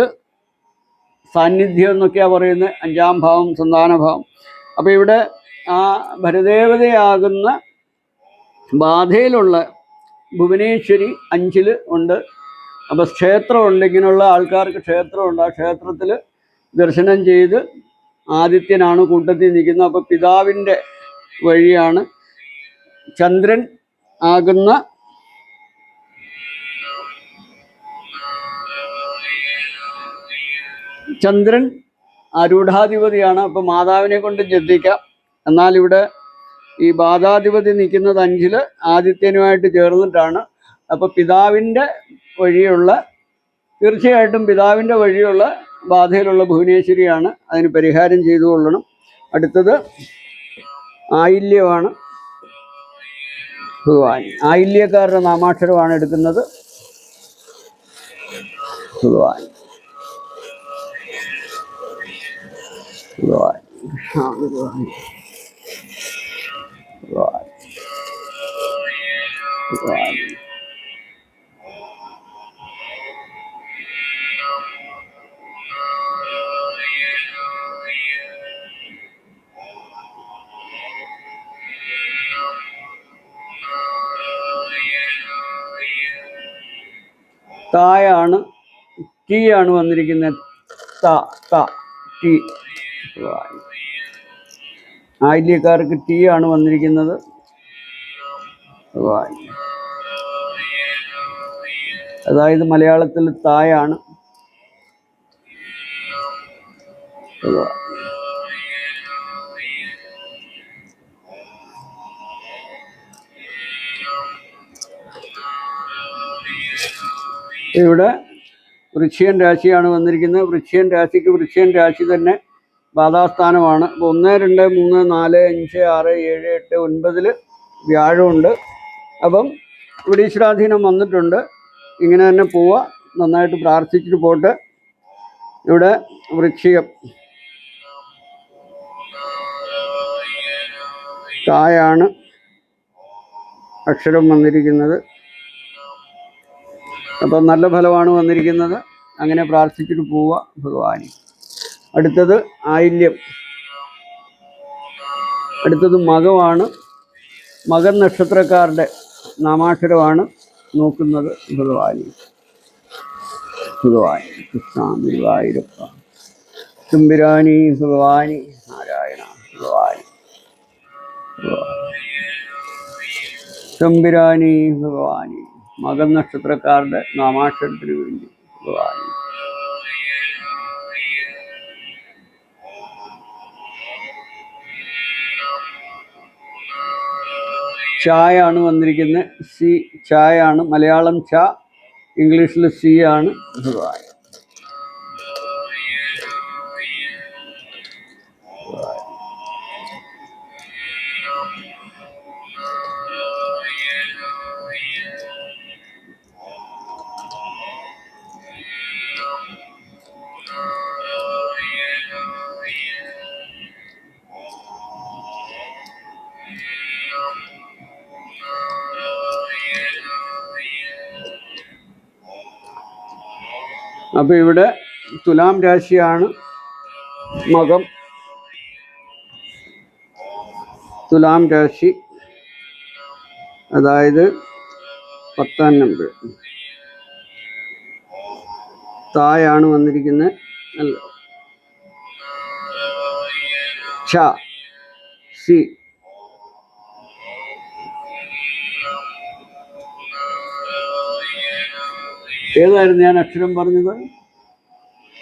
സാന്നിധ്യം എന്നൊക്കെയാണ് പറയുന്നത്. 5-ാം ഭാവം സന്താനഭാവം. അപ്പോൾ ഇവിടെ ആ ഭരദേവതയാകുന്ന ബാധയിലുള്ള ഭുവനേശ്വരി 5-ൽ ഉണ്ട്. അപ്പോൾ ക്ഷേത്രമുണ്ട്. ഇങ്ങനെയുള്ള ആൾക്കാർക്ക് ക്ഷേത്രമുണ്ട്. ആ ക്ഷേത്രത്തിൽ ദർശനം ചെയ്ത് ആദിത്യനാണ് കൂട്ടത്തിൽ നിൽക്കുന്നത്. അപ്പോൾ പിതാവിൻ്റെ വഴിയാണ്. ചന്ദ്രൻ ആകുന്ന ചന്ദ്രൻ ആരൂഢാധിപതിയാണ്. അപ്പോൾ മാതാവിനെ കൊണ്ട് ജന്തിക്കാം. എന്നാൽ ഇവിടെ ഈ ബാധാധിപതി നിൽക്കുന്നത് 5-ൽ ആദിത്യനുമായിട്ട് ചേർന്നിട്ടാണ്. അപ്പോൾ പിതാവിൻ്റെ വഴിയുള്ള, തീർച്ചയായിട്ടും പിതാവിൻ്റെ വഴിയുള്ള ബാധയിലുള്ള ഭുവനേശ്വരിയാണ്. അതിന് പരിഹാരം ചെയ്തു കൊള്ളണം. അടുത്തത് ആയില്യമാണ് ഭഗവാൻ. ആയില്യക്കാരുടെ നാമാക്ഷരമാണ് എടുക്കുന്നത്. ഭഗവാൻ ഭഗവാൻ ഭഗവാൻ ഭഗവാൻ ഭഗവാൻ. തായാണ്, ടി ആണ് വന്നിരിക്കുന്നത്. ടി. ആയില്യക്കാർക്ക് ടി ആണ് വന്നിരിക്കുന്നത്. അതായത് മലയാളത്തിൽ തായാണ്. ഇവിടെ വൃശ്ചികൻ രാശിയാണ് വന്നിരിക്കുന്നത്. വൃശ്ചികൻ രാശിക്ക് വൃശ്ചികൻ രാശി തന്നെ ബാധാസ്ഥാനമാണ്. അപ്പോൾ 1, 2, 3, 4, 5, 6, 7, 8, 9 വ്യാഴമുണ്ട്. അപ്പം ഇവിടെ ഈശ്വരാധീനം വന്നിട്ടുണ്ട്. ഇങ്ങനെ തന്നെ പോവുക, നന്നായിട്ട് പ്രാർത്ഥിച്ചിട്ട് പോട്ടെ. ഇവിടെ വൃശ്ചികം തായാണ് അക്ഷരം വന്നിരിക്കുന്നത്. അപ്പം നല്ല ഫലമാണ് വന്നിരിക്കുന്നത്. അങ്ങനെ പ്രാർത്ഥിച്ചിട്ട് പോവുക ഭഗവാനി. അടുത്തത് ആയില്യം. അടുത്തത് മകമാണ്. മകൻ നക്ഷത്രക്കാരുടെ നാമാക്ഷരമാണ് നോക്കുന്നത് ഭഗവാനി. ഭഗവാനി കൃഷ്ണ ഗുരുവായൂരപ്പ തുമ്പിരാനി ഭഗവാനി നാരായണ ഭഗവാനി തുമ്പിരാനി ഭഗവാനി. മകൻ നക്ഷത്രക്കാരുടെ നാമാക്ഷരത്തിന് വേണ്ടി ഭഗവാനി. ചായാണ് വന്നിരിക്കുന്നത്. സി ചായാണ്. മലയാളം ച, ഇംഗ്ലീഷിൽ സി ആണ് ഭഗവാൻ. അപ്പോൾ ഇവിടെ തുലാം രാശിയാണ് മകം. തുലാം രാശി, അതായത് 10ാം നമ്പർ. തായാണ് വന്നിരിക്കുന്നത്. അല്ല, ഛ, സി. ഏതായിരുന്നു ഞാൻ അക്ഷരം പറഞ്ഞത്?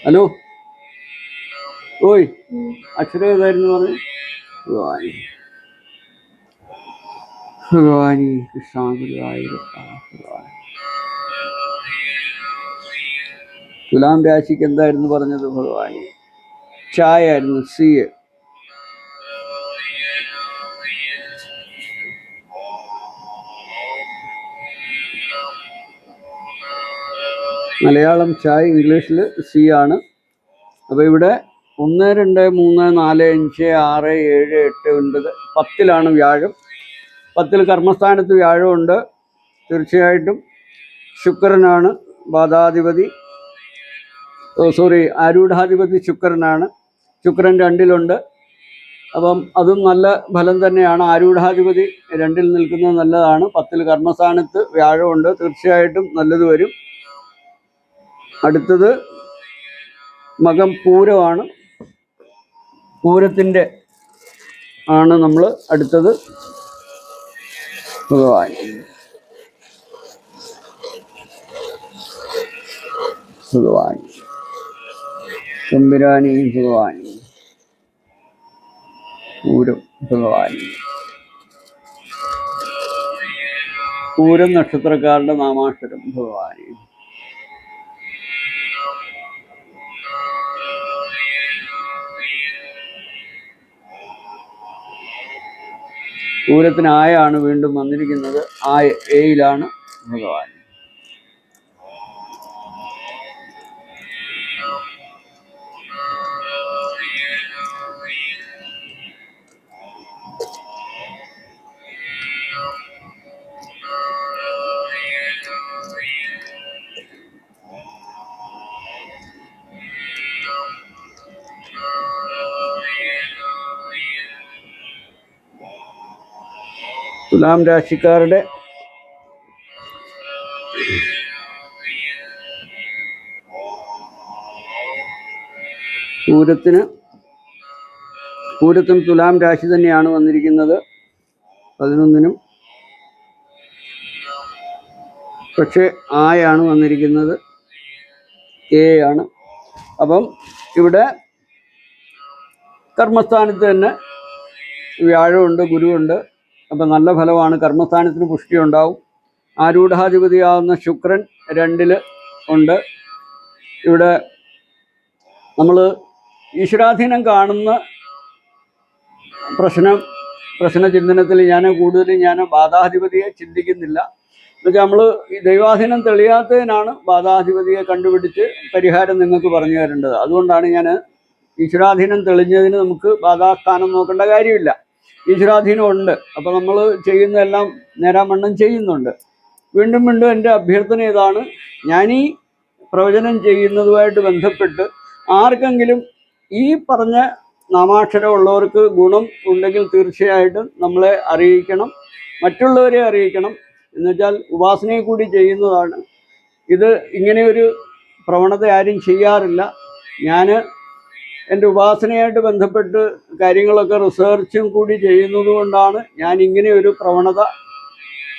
ഹലോ, ഓയ്, അക്ഷരം ഏതായിരുന്നു പറഞ്ഞു? ഭഗവാനി ഭഗവാനി കൃഷ്ണ ഗുരുവായൂരപ്പ ഭഗവാൻ. തുലാം രാശിക്ക് എന്തായിരുന്നു പറഞ്ഞത്? ഭഗവാനി ചായായിരുന്നു. സി. മലയാളം ചായ്, ഇംഗ്ലീഷിൽ സി ആണ്. അപ്പോൾ ഇവിടെ 1, 2, 3, 4, 5, 6, 7, 8, 9 10ലാണ് വ്യാഴം. 10ൽ കർമ്മസ്ഥാനത്ത് വ്യാഴമുണ്ട്. തീർച്ചയായിട്ടും ശുക്രനാണ് ബാധാധിപതി. ആരൂഢാധിപതി ശുക്രനാണ്. ശുക്രൻ 2ലുണ്ട്. അപ്പം അതും നല്ല ഫലം തന്നെയാണ്. ആരൂഢാധിപതി 2ൽ നിൽക്കുന്നത് നല്ലതാണ്. 10ൽ കർമ്മസ്ഥാനത്ത് വ്യാഴമുണ്ട്. തീർച്ചയായിട്ടും നല്ലത് വരും. അടുത്തത് മകം പൂരമാണ്. പൂരത്തിൻ്റെ ആണ് നമ്മൾ അടുത്തത് ഭഗവാൻ. ഭഗവാൻ തമ്പുരാനി ഭഗവാനി, പൂരം ഭഗവാനി. പൂരം നക്ഷത്രക്കാരുടെ നാമാക്ഷരം ഭഗവാനി. പൂരത്തിന് ആയാണ് വീണ്ടും വന്നിരിക്കുന്നത്. ആയ ഏയിലാണ് ഭഗവാൻ. തുലാം രാശിക്കാരുടെ പൂരത്തിന് തുലാം രാശി തന്നെയാണ് വന്നിരിക്കുന്നത് 11-നും. പക്ഷെ ആയാണ് വന്നിരിക്കുന്നത്, എ ആണ്. അപ്പം ഇവിടെ കർമ്മസ്ഥാനത്ത് തന്നെ വ്യാഴമുണ്ട്, ഗുരുവുണ്ട്. അപ്പം നല്ല ഫലമാണ്. കർമ്മസ്ഥാനത്തിന് പുഷ്ടി ഉണ്ടാവും. ആരൂഢാധിപതിയാവുന്ന ശുക്രൻ 2-ൽ ഉണ്ട്. ഇവിടെ നമ്മൾ ഈശ്വരാധീനം കാണുന്ന പ്രശ്നചിന്തനത്തിൽ ഞാൻ ബാധാധിപതിയെ ചിന്തിക്കുന്നില്ല. എന്നുവെച്ചാൽ നമ്മൾ ഈ ദൈവാധീനം തെളിയാത്തതിനാണ് ബാധാധിപതിയെ കണ്ടുപിടിച്ച് പരിഹാരം നിങ്ങൾക്ക് പറഞ്ഞു തരേണ്ടത്. അതുകൊണ്ടാണ് ഞാൻ ഈശ്വരാധീനം തെളിഞ്ഞതിന് നമുക്ക് ബാധാസ്ഥാനം നോക്കേണ്ട കാര്യമില്ല. ഈശ്വരാധീനം ഉണ്ട്. അപ്പോൾ നമ്മൾ ചെയ്യുന്നതെല്ലാം നേരാമണ്ണം ചെയ്യുന്നുണ്ട്. വീണ്ടും എൻ്റെ അഭ്യർത്ഥന ഇതാണ്, ഞാനീ പ്രവചനം ചെയ്യുന്നതുമായിട്ട് ബന്ധപ്പെട്ട് ആർക്കെങ്കിലും ഈ പറഞ്ഞ നാമാക്ഷരമുള്ളവർക്ക് ഗുണം ഉണ്ടെങ്കിൽ തീർച്ചയായിട്ടും നമ്മളെ അറിയിക്കണം, മറ്റുള്ളവരെ അറിയിക്കണം. എന്നുവെച്ചാൽ ഉപാസനയെ കൂടി ചെയ്യുന്നതാണ് ഇത്. ഇങ്ങനെയൊരു പ്രവണത ആരും ചെയ്യാറില്ല. ഞാൻ എൻ്റെ ഉപാസനയായിട്ട് ബന്ധപ്പെട്ട് കാര്യങ്ങളൊക്കെ റിസർച്ചും കൂടി ചെയ്യുന്നത് കൊണ്ടാണ് ഞാൻ ഇങ്ങനെ ഒരു പ്രവണത.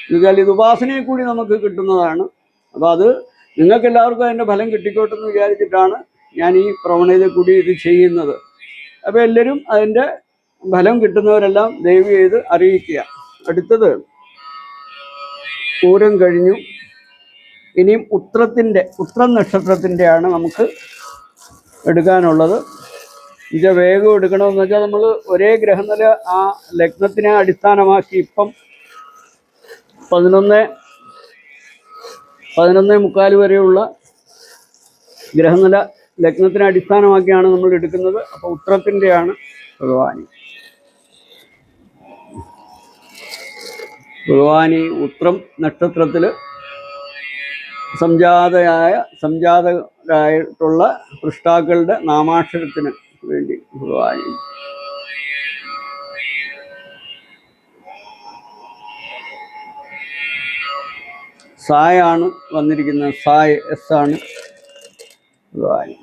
എന്നുവെച്ചാൽ ഇത് ഉപാസനയെ കൂടി നമുക്ക് കിട്ടുന്നതാണ്. അപ്പോൾ അത് നിങ്ങൾക്കെല്ലാവർക്കും അതിൻ്റെ ഫലം കിട്ടിക്കോട്ടെന്ന് വിചാരിച്ചിട്ടാണ് ഞാൻ ഈ പ്രവണതയെ കൂടി ഇത് ചെയ്യുന്നത്. അപ്പോൾ എല്ലാവരും അതിൻ്റെ ഫലം കിട്ടുന്നവരെല്ലാം ദയവ് ചെയ്ത് അറിയിക്കുക. അടുത്തത് പൂരം കഴിഞ്ഞു. ഇനിയും ഉത്രം നക്ഷത്രത്തിൻ്റെയാണ് നമുക്ക് എടുക്കാനുള്ളത്. ഇത് വേഗം എടുക്കണമെന്ന് വെച്ചാൽ നമ്മൾ ഒരേ ഗ്രഹനില ആ ലഗ്നത്തിനെ അടിസ്ഥാനമാക്കി ഇപ്പം 11:15 വരെയുള്ള ഗ്രഹനില ലഗ്നത്തിനെ അടിസ്ഥാനമാക്കിയാണ് നമ്മൾ എടുക്കുന്നത്. അപ്പോൾ ഉത്രത്തിൻ്റെയാണ് ഭഗവാനി ഉത്രം നക്ഷത്രത്തിൽ സംജാതരായിട്ടുള്ള പൃഷ്ടാക്കളുടെ നാമാക്ഷരത്തിന് വേണ്ടി ഭഗവാനി. സായാണ് വന്നിരിക്കുന്നത്. സായ് എസ് ആണ് ഭഗവാനി.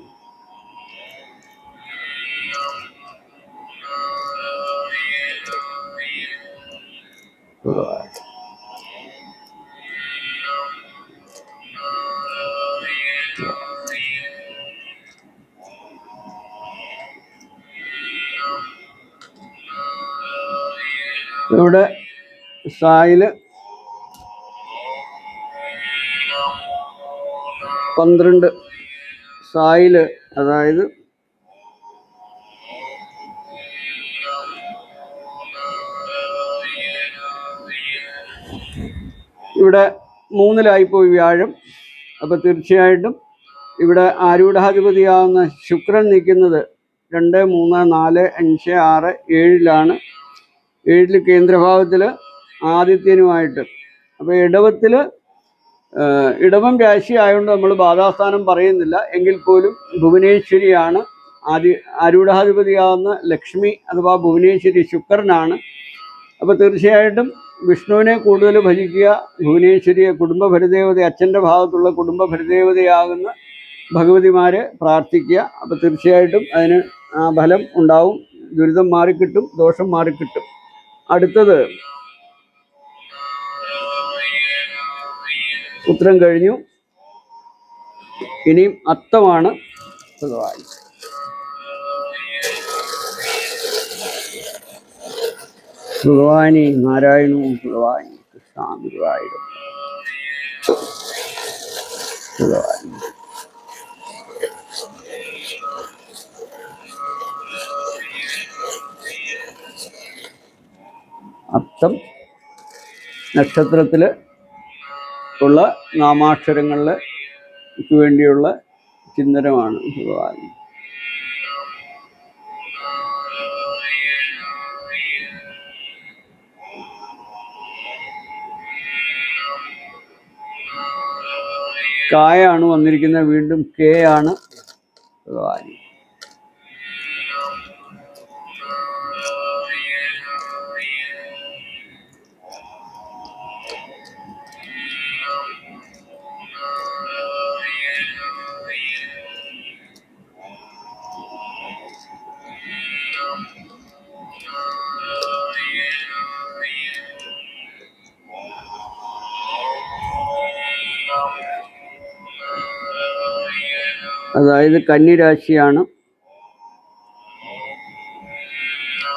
ഇവിടെ സായില് 12 സായില്, അതായത് ഇവിടെ 3-ലായിപ്പോയി വ്യാഴം. അപ്പോൾ തീർച്ചയായിട്ടും ഇവിടെ ആരൂഢാധിപതിയാവുന്ന ശുക്രൻ നിൽക്കുന്നത് 2, 3, 4, 5, 6, 7-ലാണ്. 7 കേന്ദ്രഭാവത്തിൽ ആദിത്യനുമായിട്ട്. അപ്പോൾ ഇടവം രാശി ആയതുകൊണ്ട് നമ്മൾ ബാധാസ്ഥാനം പറയുന്നില്ല. എങ്കിൽ പോലും ഭുവനേശ്വരിയാണ് ആരൂഢാധിപതിയാവുന്ന ലക്ഷ്മി അഥവാ ഭുവനേശ്വരി ശുക്രനാണ്. അപ്പോൾ തീർച്ചയായിട്ടും വിഷ്ണുവിനെ കൂടുതൽ ഭജിക്കുക. ഭുവനേശ്വരിയെ കുടുംബഭരദേവത, അച്ഛൻ്റെ ഭാഗത്തുള്ള കുടുംബഭരദേവതയാകുന്ന ഭഗവതിമാരെ പ്രാർത്ഥിക്കുക. അപ്പോൾ തീർച്ചയായിട്ടും അതിന് ഫലം ഉണ്ടാവും. ദുരിതം മാറിക്കിട്ടും, ദോഷം മാറിക്കിട്ടും. അടുത്തത് ഉത്രം കഴിഞ്ഞു. ഇനിയും അത്തമാണ് ഭഗവാൻ. ഭഗവാനി നാരായണവും ഭഗവാനി കൃഷ്ണ ഗുരുവായൂരം ഭഗവാനി. അത്തം നക്ഷത്രത്തിൽ ഉള്ള നാമാക്ഷരങ്ങൾക്ക് വേണ്ടിയുള്ള ചിന്തനമാണ് ഭഗവാൻ. കായാണ് വന്നിരിക്കുന്നത്, വീണ്ടും കെ ആണ് ഭഗവാൻ. അതായത് കന്നിരാശിയാണ്,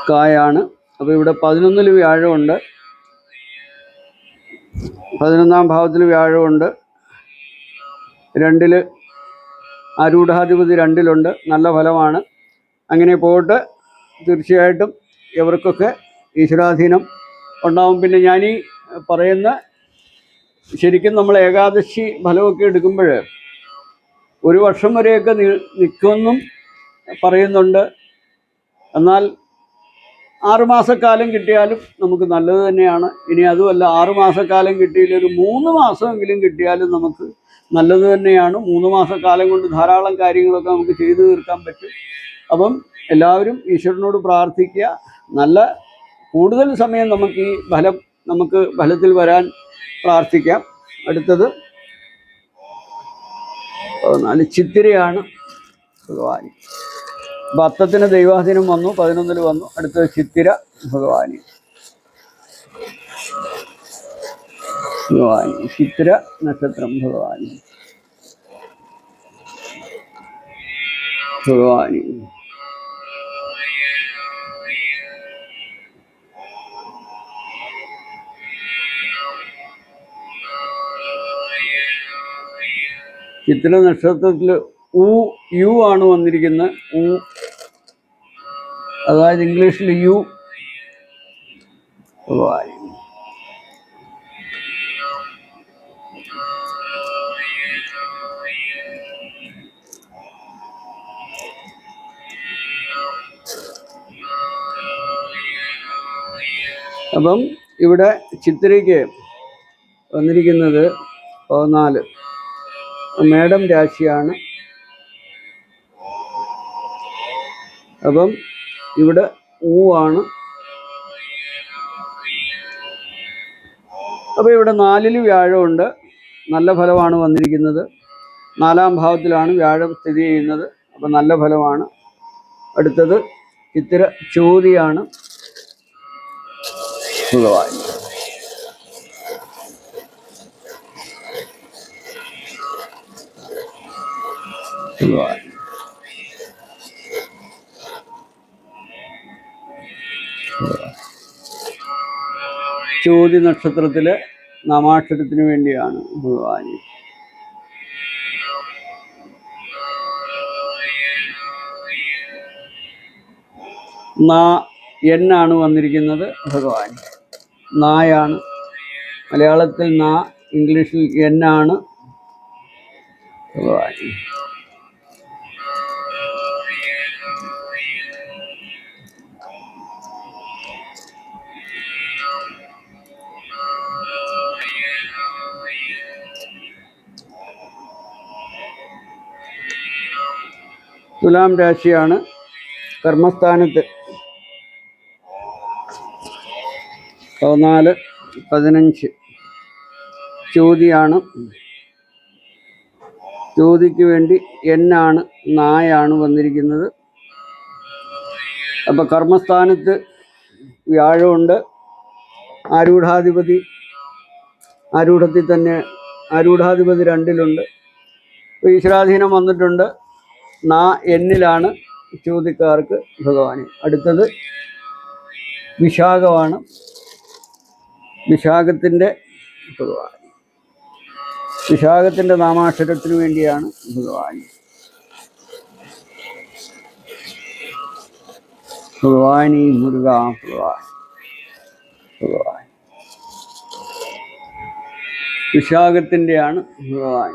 കായാണ്. അപ്പോൾ ഇവിടെ 11 വ്യാഴമുണ്ട്, 11ാം ഭാവത്തിൽ വ്യാഴമുണ്ട്, 2 ആരൂഢാധിപതി 2 നല്ല ഫലമാണ്. അങ്ങനെ പോയിട്ട് തീർച്ചയായിട്ടും ഇവർക്കൊക്കെ ഈശ്വരാധീനം ഉണ്ടാവും. പിന്നെ ഞാനീ പറയുന്ന ശരിക്കും നമ്മൾ ഏകാദശി ഫലമൊക്കെ എടുക്കുമ്പോൾ 1 വർഷം വരെയൊക്കെ നിൽക്കുമെന്നും പറയുന്നുണ്ട്. എന്നാൽ 6 മാസക്കാലം കിട്ടിയാലും നമുക്ക് നല്ലത് തന്നെയാണ്. ഇനി അതുമല്ല 6 മാസക്കാലം കിട്ടിയില്ല, ഒരു 3 മാസമെങ്കിലും കിട്ടിയാലും നമുക്ക് നല്ലത് തന്നെയാണ്. 3 മാസക്കാലം കൊണ്ട് ധാരാളം കാര്യങ്ങളൊക്കെ നമുക്ക് ചെയ്തു തീർക്കാൻ പറ്റും. അപ്പം എല്ലാവരും ഈശ്വരനോട് പ്രാർത്ഥിക്കുക. നല്ല കൂടുതൽ സമയം നമുക്ക് ഫലത്തിൽ വരാൻ പ്രാർത്ഥിക്കാം. അടുത്തത് 4 ചിത്തിരയാണ് ഭഗവാൻ. അപ്പം അത്തത്തിന് ദൈവാധീനം വന്നു, 11 വന്നു. അടുത്തത് ചിത്തിര ഭഗവാനി. ചിത്തിര നക്ഷത്രം ഭഗവാനി. ചിത്തിര നക്ഷത്രത്തിൽ യു ആണ് വന്നിരിക്കുന്നത്. അതായത് ഇംഗ്ലീഷിൽ യു ഭഗവാൻ. അപ്പം ഇവിടെ ചിത്തിരയ്ക്ക് വന്നിരിക്കുന്നത് 14 മേടം രാശിയാണ്. അപ്പം ഇവിടെ ആണ്. അപ്പോൾ ഇവിടെ 4 വ്യാഴമുണ്ട്, നല്ല ഫലമാണ് വന്നിരിക്കുന്നത്. 4ാം ഭാവത്തിലാണ് വ്യാഴം സ്ഥിതി ചെയ്യുന്നത്, അപ്പം നല്ല ഫലമാണ്. അടുത്തത് ചിത്തിര ചോതിയാണ് ഭഗവാൻ. ചോതി നക്ഷത്രത്തിലെ നാമാക്ഷരത്തിന് വേണ്ടിയാണ് ഭഗവാൻ. എന്നാണ് വന്നിരിക്കുന്നത് ഭഗവാൻ. നായാണ് മലയാളത്തിൽ നാ, ഇംഗ്ലീഷിൽ എന്നാണ് ഭഗവാൻ. തുലാം രാശിയാണ്, കർമ്മസ്ഥാനത്ത് 14, 15 ചോതിയാണ്. ചോതിക്ക് വേണ്ടി എന്നാണ്, നായാണ് വന്നിരിക്കുന്നത്. അപ്പം കർമ്മസ്ഥാനത്ത് വ്യാഴമുണ്ട്, ആരൂഢത്തിൽ തന്നെ ആരൂഢാധിപതി 2 ഈശ്വരാധീനം വന്നിട്ടുണ്ട്. എന്നിലാണ് ചോദിക്കാർക്ക് ഭഗവാൻ. അടുത്തത് വിശാഖമാണ്. വിശാഖത്തിൻ്റെ ഭഗവാൻ, വിശാഖത്തിൻ്റെ നാമാക്ഷരത്തിന് വേണ്ടിയാണ് ഭഗവാൻ. ഭഗവാനി മുരുക, ഭഗവാൻ ഭഗവാൻ വിശാഖത്തിൻ്റെയാണ് ഭഗവാൻ.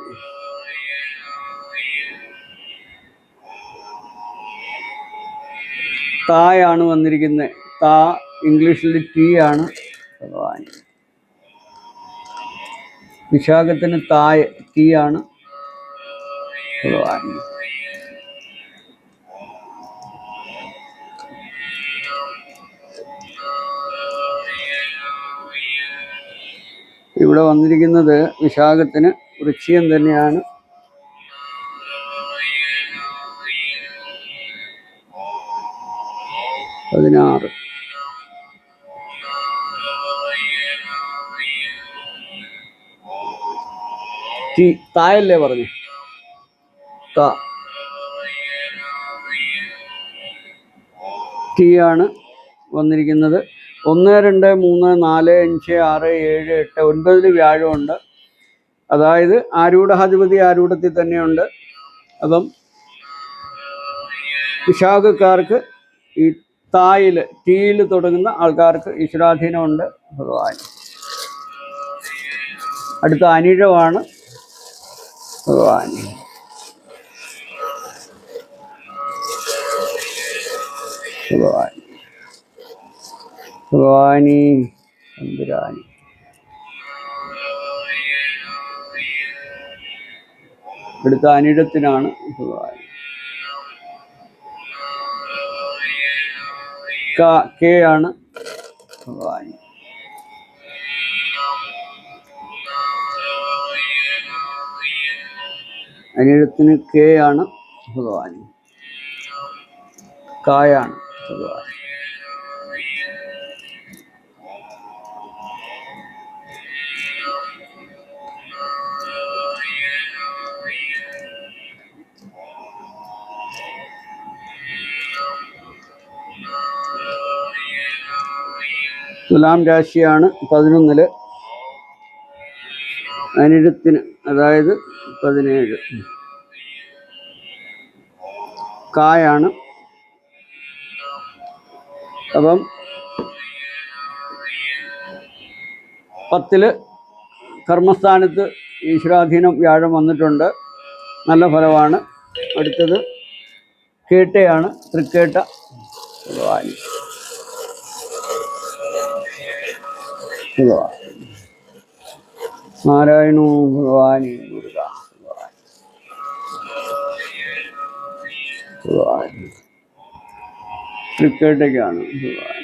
തായാണ് വന്നിരിക്കുന്നത്. താ ഇംഗ്ലീഷിൽ ടി ആണ് ഭഗവാൻ. വിശാഖത്തിന് തായ ടി ആണ് ഭഗവാൻ. ഇവിടെ വന്നിരിക്കുന്നത് വിശാഖത്തിന് വൃശ്ചികം തന്നെയാണ്. പതിനാറ്. ടി തായല്ലേ പറഞ്ഞു? താ ടി ആണ് വന്നിരിക്കുന്നത്. 1, 2, 3, 4, 5, 6, 7, 8, 9 വ്യാഴമുണ്ട്. അതായത് ആരൂഢാധിപതി ആരൂഢത്തിൽ തന്നെയുണ്ട്. അപ്പം വിശാഖക്കാർക്ക് ഈ തായിൽ ടീയിൽ തുടങ്ങുന്ന ആൾക്കാർക്ക് ഈശ്വരാധീനമുണ്ട് ഭഗവാൻ. അടുത്ത അനിഴമാണ് ഭഗവാൻ. ഭഗവാൻ ഭഗവാനി തമ്പുരാനി. അടുത്ത അനിഴത്തിനാണ് ഭഗവാൻ. കെ ആണ് ഭഗവാൻ. അനിഴത്തിന് കെ ആണ് ഭഗവാൻ. കായാണ് ഭഗവാൻ. തുലാം രാശിയാണ് 11. അനിഴത്തിന് അതായത് 17. കായാണ്. അപ്പം 10 കർമ്മസ്ഥാനത്ത് ഈശ്വരാധീനം വ്യാഴം വന്നിട്ടുണ്ട്. നല്ല ഫലമാണ്. അടുത്തത് കേട്ടയാണ്. തൃക്കേട്ട ഭഗവാൻ. ഭഗവാൻ നാരായണോ ഭഗവാനി മുരുക, ഭഗവാൻ ഭഗവാൻ. തൃക്കേട്ടയ്ക്കാണ് ഭഗവാൻ.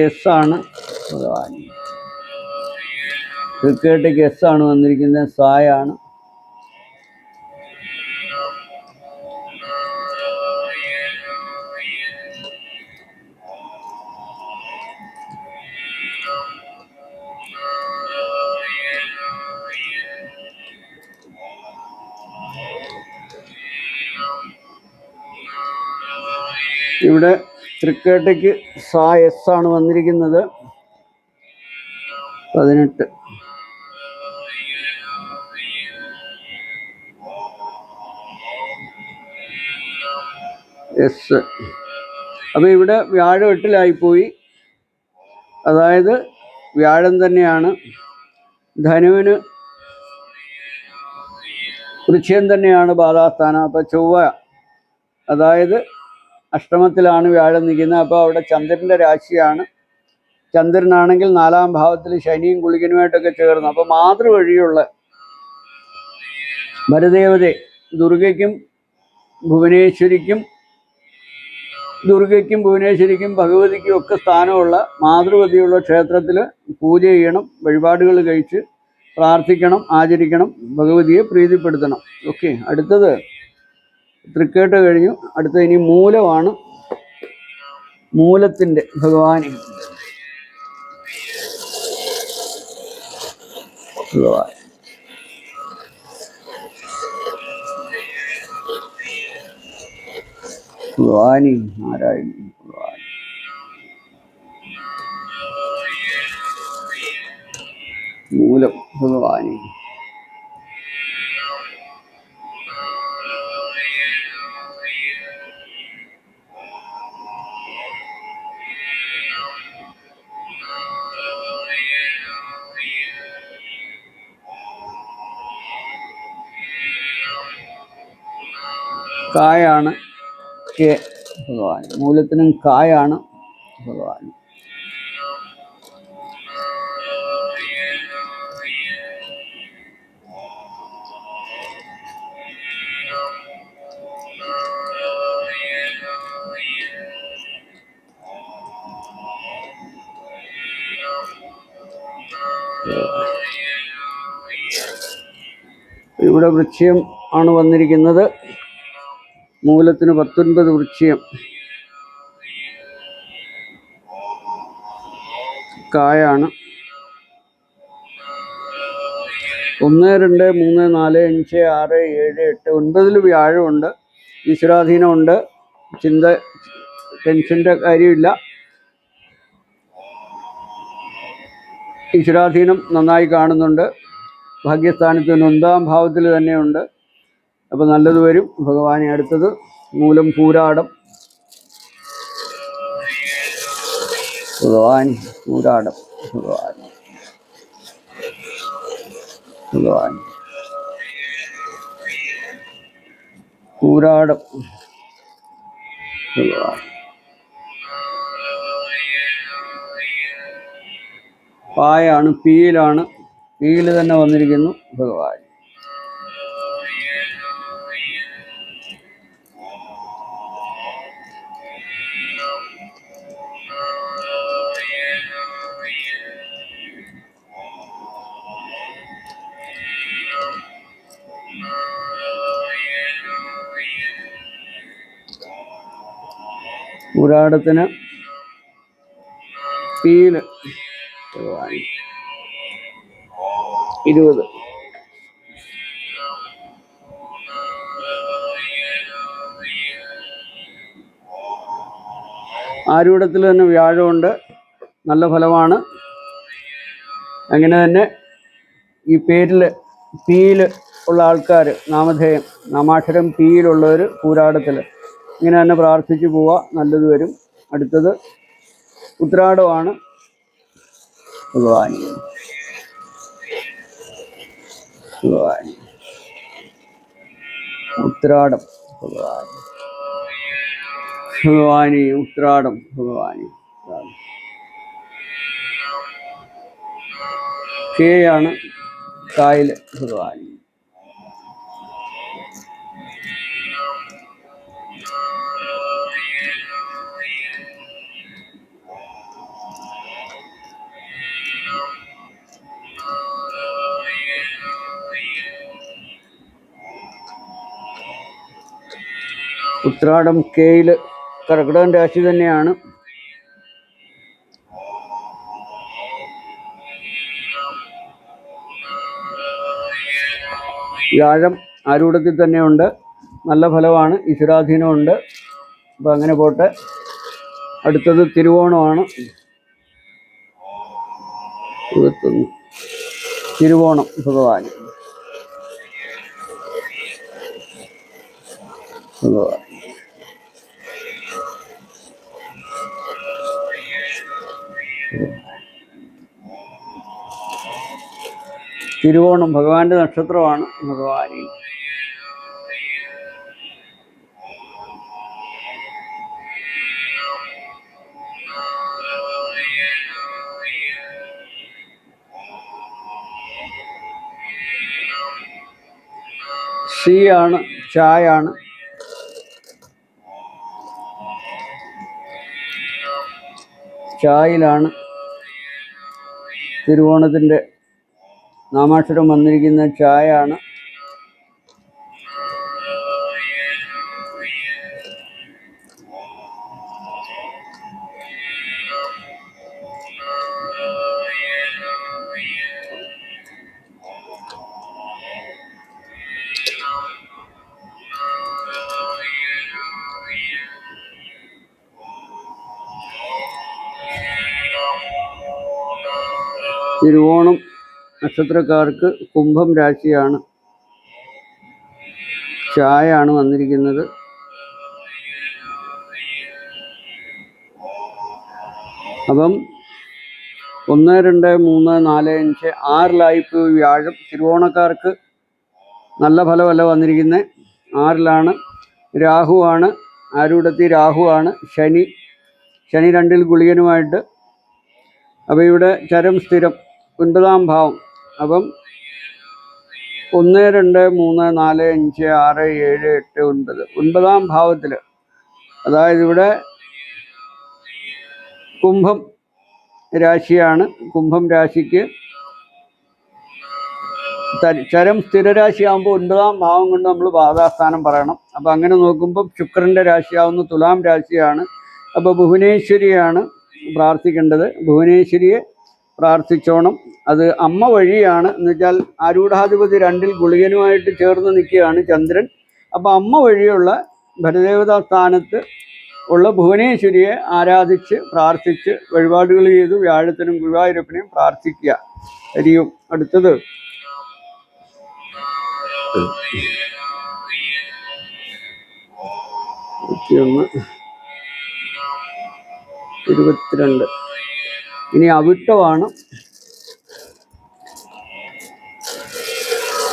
എസ് ആണ് ഭഗവാൻ. തൃക്കേട്ടയ്ക്ക് എസ് ആണ് വന്നിരിക്കുന്നത്. സായാണ്. ഇവിടെ തൃക്കേട്ടയ്ക്ക് എസ് ആണ് വന്നിരിക്കുന്നത്. 18. എസ്. അപ്പോൾ ഇവിടെ വ്യാഴം 8-ലായിപ്പോയി. അതായത് വ്യാഴം തന്നെയാണ് ധനുവിന് വൃശ്ചികം തന്നെയാണ് ബാധാസ്ഥാനം. അപ്പോൾ ചൊവ്വ അതായത് അഷ്ടമത്തിലാണ് വ്യാഴം നിൽക്കുന്നത്. അപ്പോൾ അവിടെ ചന്ദ്രൻ്റെ രാശിയാണ്. ചന്ദ്രനാണെങ്കിൽ 4-ാം ഭാവത്തിൽ ശനിയും കുളികനുമായിട്ടൊക്കെ ചേർന്ന്. അപ്പോൾ മാതൃവഴിയുള്ള ഭരദേവതയെ ദുർഗയ്ക്കും ഭുവനേശ്വരിക്കും ഭഗവതിക്കും ഒക്കെ സ്ഥാനമുള്ള മാതൃവതിയുള്ള ക്ഷേത്രത്തിൽ പൂജ ചെയ്യണം, വഴിപാടുകൾ കഴിച്ച് പ്രാർത്ഥിക്കണം, ആചരിക്കണം, ഭഗവതിയെ പ്രീതിപ്പെടുത്തണം. ഓക്കെ. അടുത്തത് തൃക്കേട്ട കഴിഞ്ഞു. അടുത്തത് ഇനി മൂലമാണ്. മൂലത്തിൻ്റെ ഭഗവാൻ ഭഗവാൻ. ഭഗവാനി നാരായണി ഭഗവാൻ. മൂലം ഭഗവാനി. കായാണ് കെ ഭഗവാൻ. മൂലത്തിനും കായാണ് ഭഗവാൻ. ഇവിടെ വൃശ്യം ആണ് വന്നിരിക്കുന്നത്. മൂലത്തിന് 19 വൃശ്യം. കായാണ് 1, 2, 3, 4, 5, 6, 7, 8, 9 വ്യാഴമുണ്ട്. ഈശ്വരാധീനമുണ്ട്. ടെൻഷൻ്റെ കാര്യമില്ല. ഈശ്വരാധീനം നന്നായി കാണുന്നുണ്ട്. ഭാഗ്യസ്ഥാനത്തിന് 9-ാം ഭാവത്തിൽ തന്നെയുണ്ട്. അപ്പോൾ നല്ലത് വരും ഭഗവാനെ. അടുത്തത് മൂലം പൂരാടം ഭഗവാൻ. പൂരാടം ഭഗവാൻ. ഭഗവാൻ പൂരാടം ഭഗവാൻ. പായാണ് പീയിലാണ്. പീയിൽ തന്നെ വന്നിരിക്കുന്നു ഭഗവാൻ. പൂരാടത്തിന് പീല് ഭഗവാൻ. 20. ആരൂഢത്തിൽ തന്നെ വ്യാഴമുണ്ട്. നല്ല ഫലമാണ്. അങ്ങനെ തന്നെ ഈ പേരിൽ പീയിൽ ഉള്ള ആൾക്കാർ, നാമധേയം നാമാക്ഷരം പീയിലുള്ളവർ പൂരാടത്തിൽ ഇങ്ങനെ തന്നെ പ്രാർത്ഥിച്ചു പോവുക, നല്ലത് വരും. അടുത്തത് ഉത്രാടമാണ് ഭഗവാൻ. ഭഗവാൻ ഉത്രാടം ഭഗവാൻ. ഭഗവാനി ഉത്രാടം ഭഗവാനി. കേയാണ് കായൽ ഭഗവാൻ. ഉത്രാടം കേയിൽ കർക്കിടകൻ രാശി തന്നെയാണ്. വ്യാഴം ആരൂഢത്തിൽ തന്നെയുണ്ട്. നല്ല ഫലമാണ്. ഈശ്വരാധീനമുണ്ട്. അപ്പം അങ്ങനെ പോട്ടെ. അടുത്തത് തിരുവോണമാണ്. 21 തിരുവോണം ഭഗവാൻ. ഭഗവാൻ തിരുവോണം ഭഗവാന്റെ നക്ഷത്രമാണ് ഭഗവാനി. ാണ് ചായാണ്. ചായിലാണ് തിരുവോണത്തിൻ്റെ നാമാക്ഷരം വന്നിരിക്കുന്ന. ചായാണ്. തിരുവോണം നക്ഷത്രക്കാർക്ക് കുംഭം രാശിയാണ്. ചായാണ് വന്നിരിക്കുന്നത്. അപ്പം 1, 2, 3, 4, 5, 6 വ്യാഴം. തിരുവോണക്കാർക്ക് നല്ല ഫലമല്ല വന്നിരിക്കുന്നത്. 6 രാഹുവാണ്. ആരൂഢത്തി രാഹുവാണ്. ശനി 2 ഗുളികനുമായിട്ട്. അപ്പം ഇവിടെ ചരം സ്ഥിരം 9-ാം ഭാവം. അപ്പം 1, 2, 3, 4, 5, 6, 7, 8, 9 9-ാം ഭാവത്തിൽ, അതായത് ഇവിടെ കുംഭം രാശിയാണ്. കുംഭം രാശിക്ക് ചരം സ്ഥിരരാശിയാകുമ്പോൾ 9-ാം ഭാവം കൊണ്ട് നമ്മൾ ബാധാസ്ഥാനം പറയണം. അപ്പം അങ്ങനെ നോക്കുമ്പോൾ ശുക്രൻ്റെ രാശിയാവുന്ന തുലാം രാശിയാണ്. അപ്പോൾ ഭുവനേശ്വരിയാണ് പ്രാർത്ഥിക്കേണ്ടത്. ഭുവനേശ്വരിയെ പ്രാർത്ഥിച്ചോണം. അത് അമ്മ വഴിയാണ്. എന്ന് വെച്ചാൽ ആരൂഢാധിപതി 2 ഗുളികനുമായിട്ട് ചേർന്ന് നിൽക്കുകയാണ് ചന്ദ്രൻ. അപ്പോൾ അമ്മ വഴിയുള്ള ഭരദേവതാ സ്ഥാനത്ത് ഉള്ള ഭുവനേശ്വരിയെ ആരാധിച്ച് പ്രാർത്ഥിച്ച് വഴിപാടുകൾ ചെയ്ത് വ്യാഴത്തിനും ഗുരുവായൂരപ്പനെയും പ്രാർത്ഥിക്കുക. ഹരിയും. അടുത്തത് 22. ഇനി അവിട്ടമാണ്.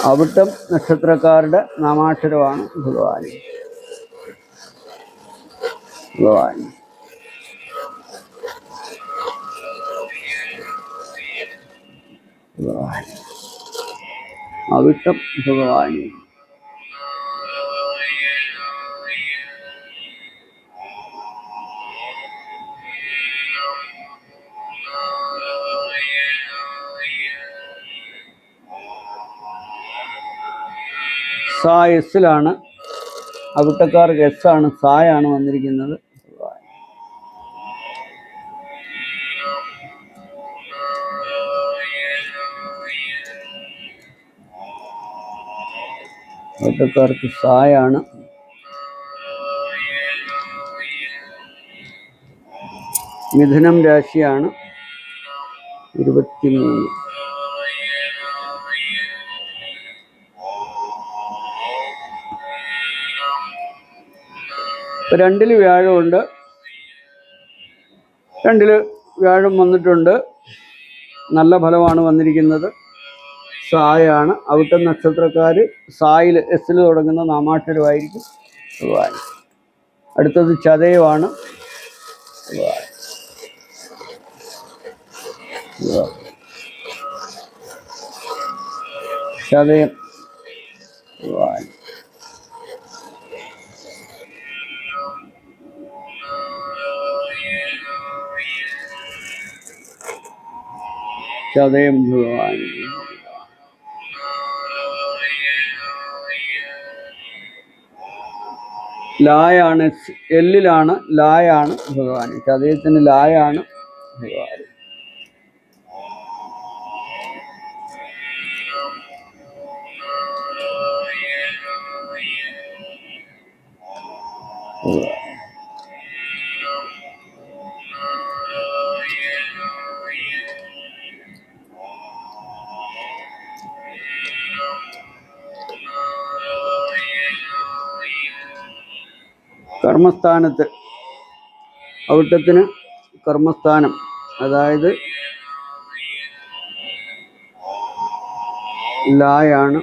അവിട്ടം നക്ഷത്രക്കാരുടെ നാമാക്ഷരമാണ് ഭഗവാൻ. അവിട്ടം ഭഗവാൻ. സാ എസ്സിലാണ്. അവിട്ടക്കാർക്ക് എസ്സാണ്. സായാണ് വന്നിരിക്കുന്നത്. അവിട്ടക്കാർക്ക് സായാണ്. മിഥുനം രാശിയാണ്. 23. ഇപ്പം 2 വ്യാഴമുണ്ട്. 2 വ്യാഴം വന്നിട്ടുണ്ട്. നല്ല ഫലമാണ് വന്നിരിക്കുന്നത്. സായാണ്. അവിട്ടം നക്ഷത്രക്കാർ സായിൽ എസ്സിൽ തുടങ്ങുന്ന നാമാക്ഷരമായിരിക്കും ഭഗവാൻ. അടുത്തത് ചതയമാണ്. ചതയം ഭഗവാൻ. ചതയം ഭഗവാൻ. ലായാണ്. എല്ലിലാണ്. ലായാണ് ഭഗവാൻ. ചതയത്തിന് ലായാണ് ഭഗവാൻ. കർമ്മസ്ഥാനത്ത് അവിട്ടത്തിന് കർമ്മസ്ഥാനം, അതായത് ലായാണ്.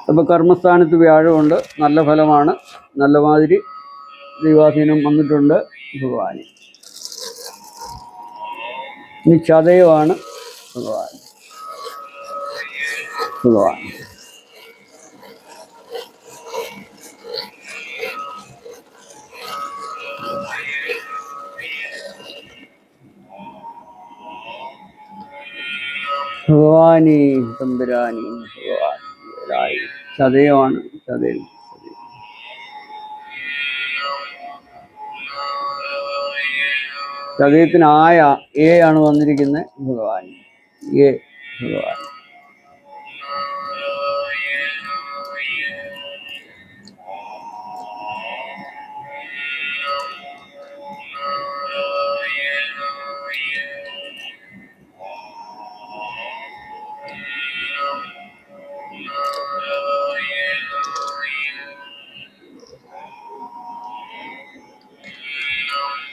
അപ്പോൾ കർമ്മസ്ഥാനത്ത് വ്യാഴമുണ്ട്. നല്ല ഫലമാണ്. നല്ല മാതിരി ദൈവാധീനം വന്നിട്ടുണ്ട് ഭഗവാന്. ഇനി ചതയമാണ് ഭഗവാൻ. ഭഗവാനി തമ്പുരാനി ഭഗവാൻ. ചതയമാണ്. ചതയം. ചതയത്തിന് എ ആണ് വന്നിരിക്കുന്നത് ഭഗവാൻ. എ ഭഗവാൻ.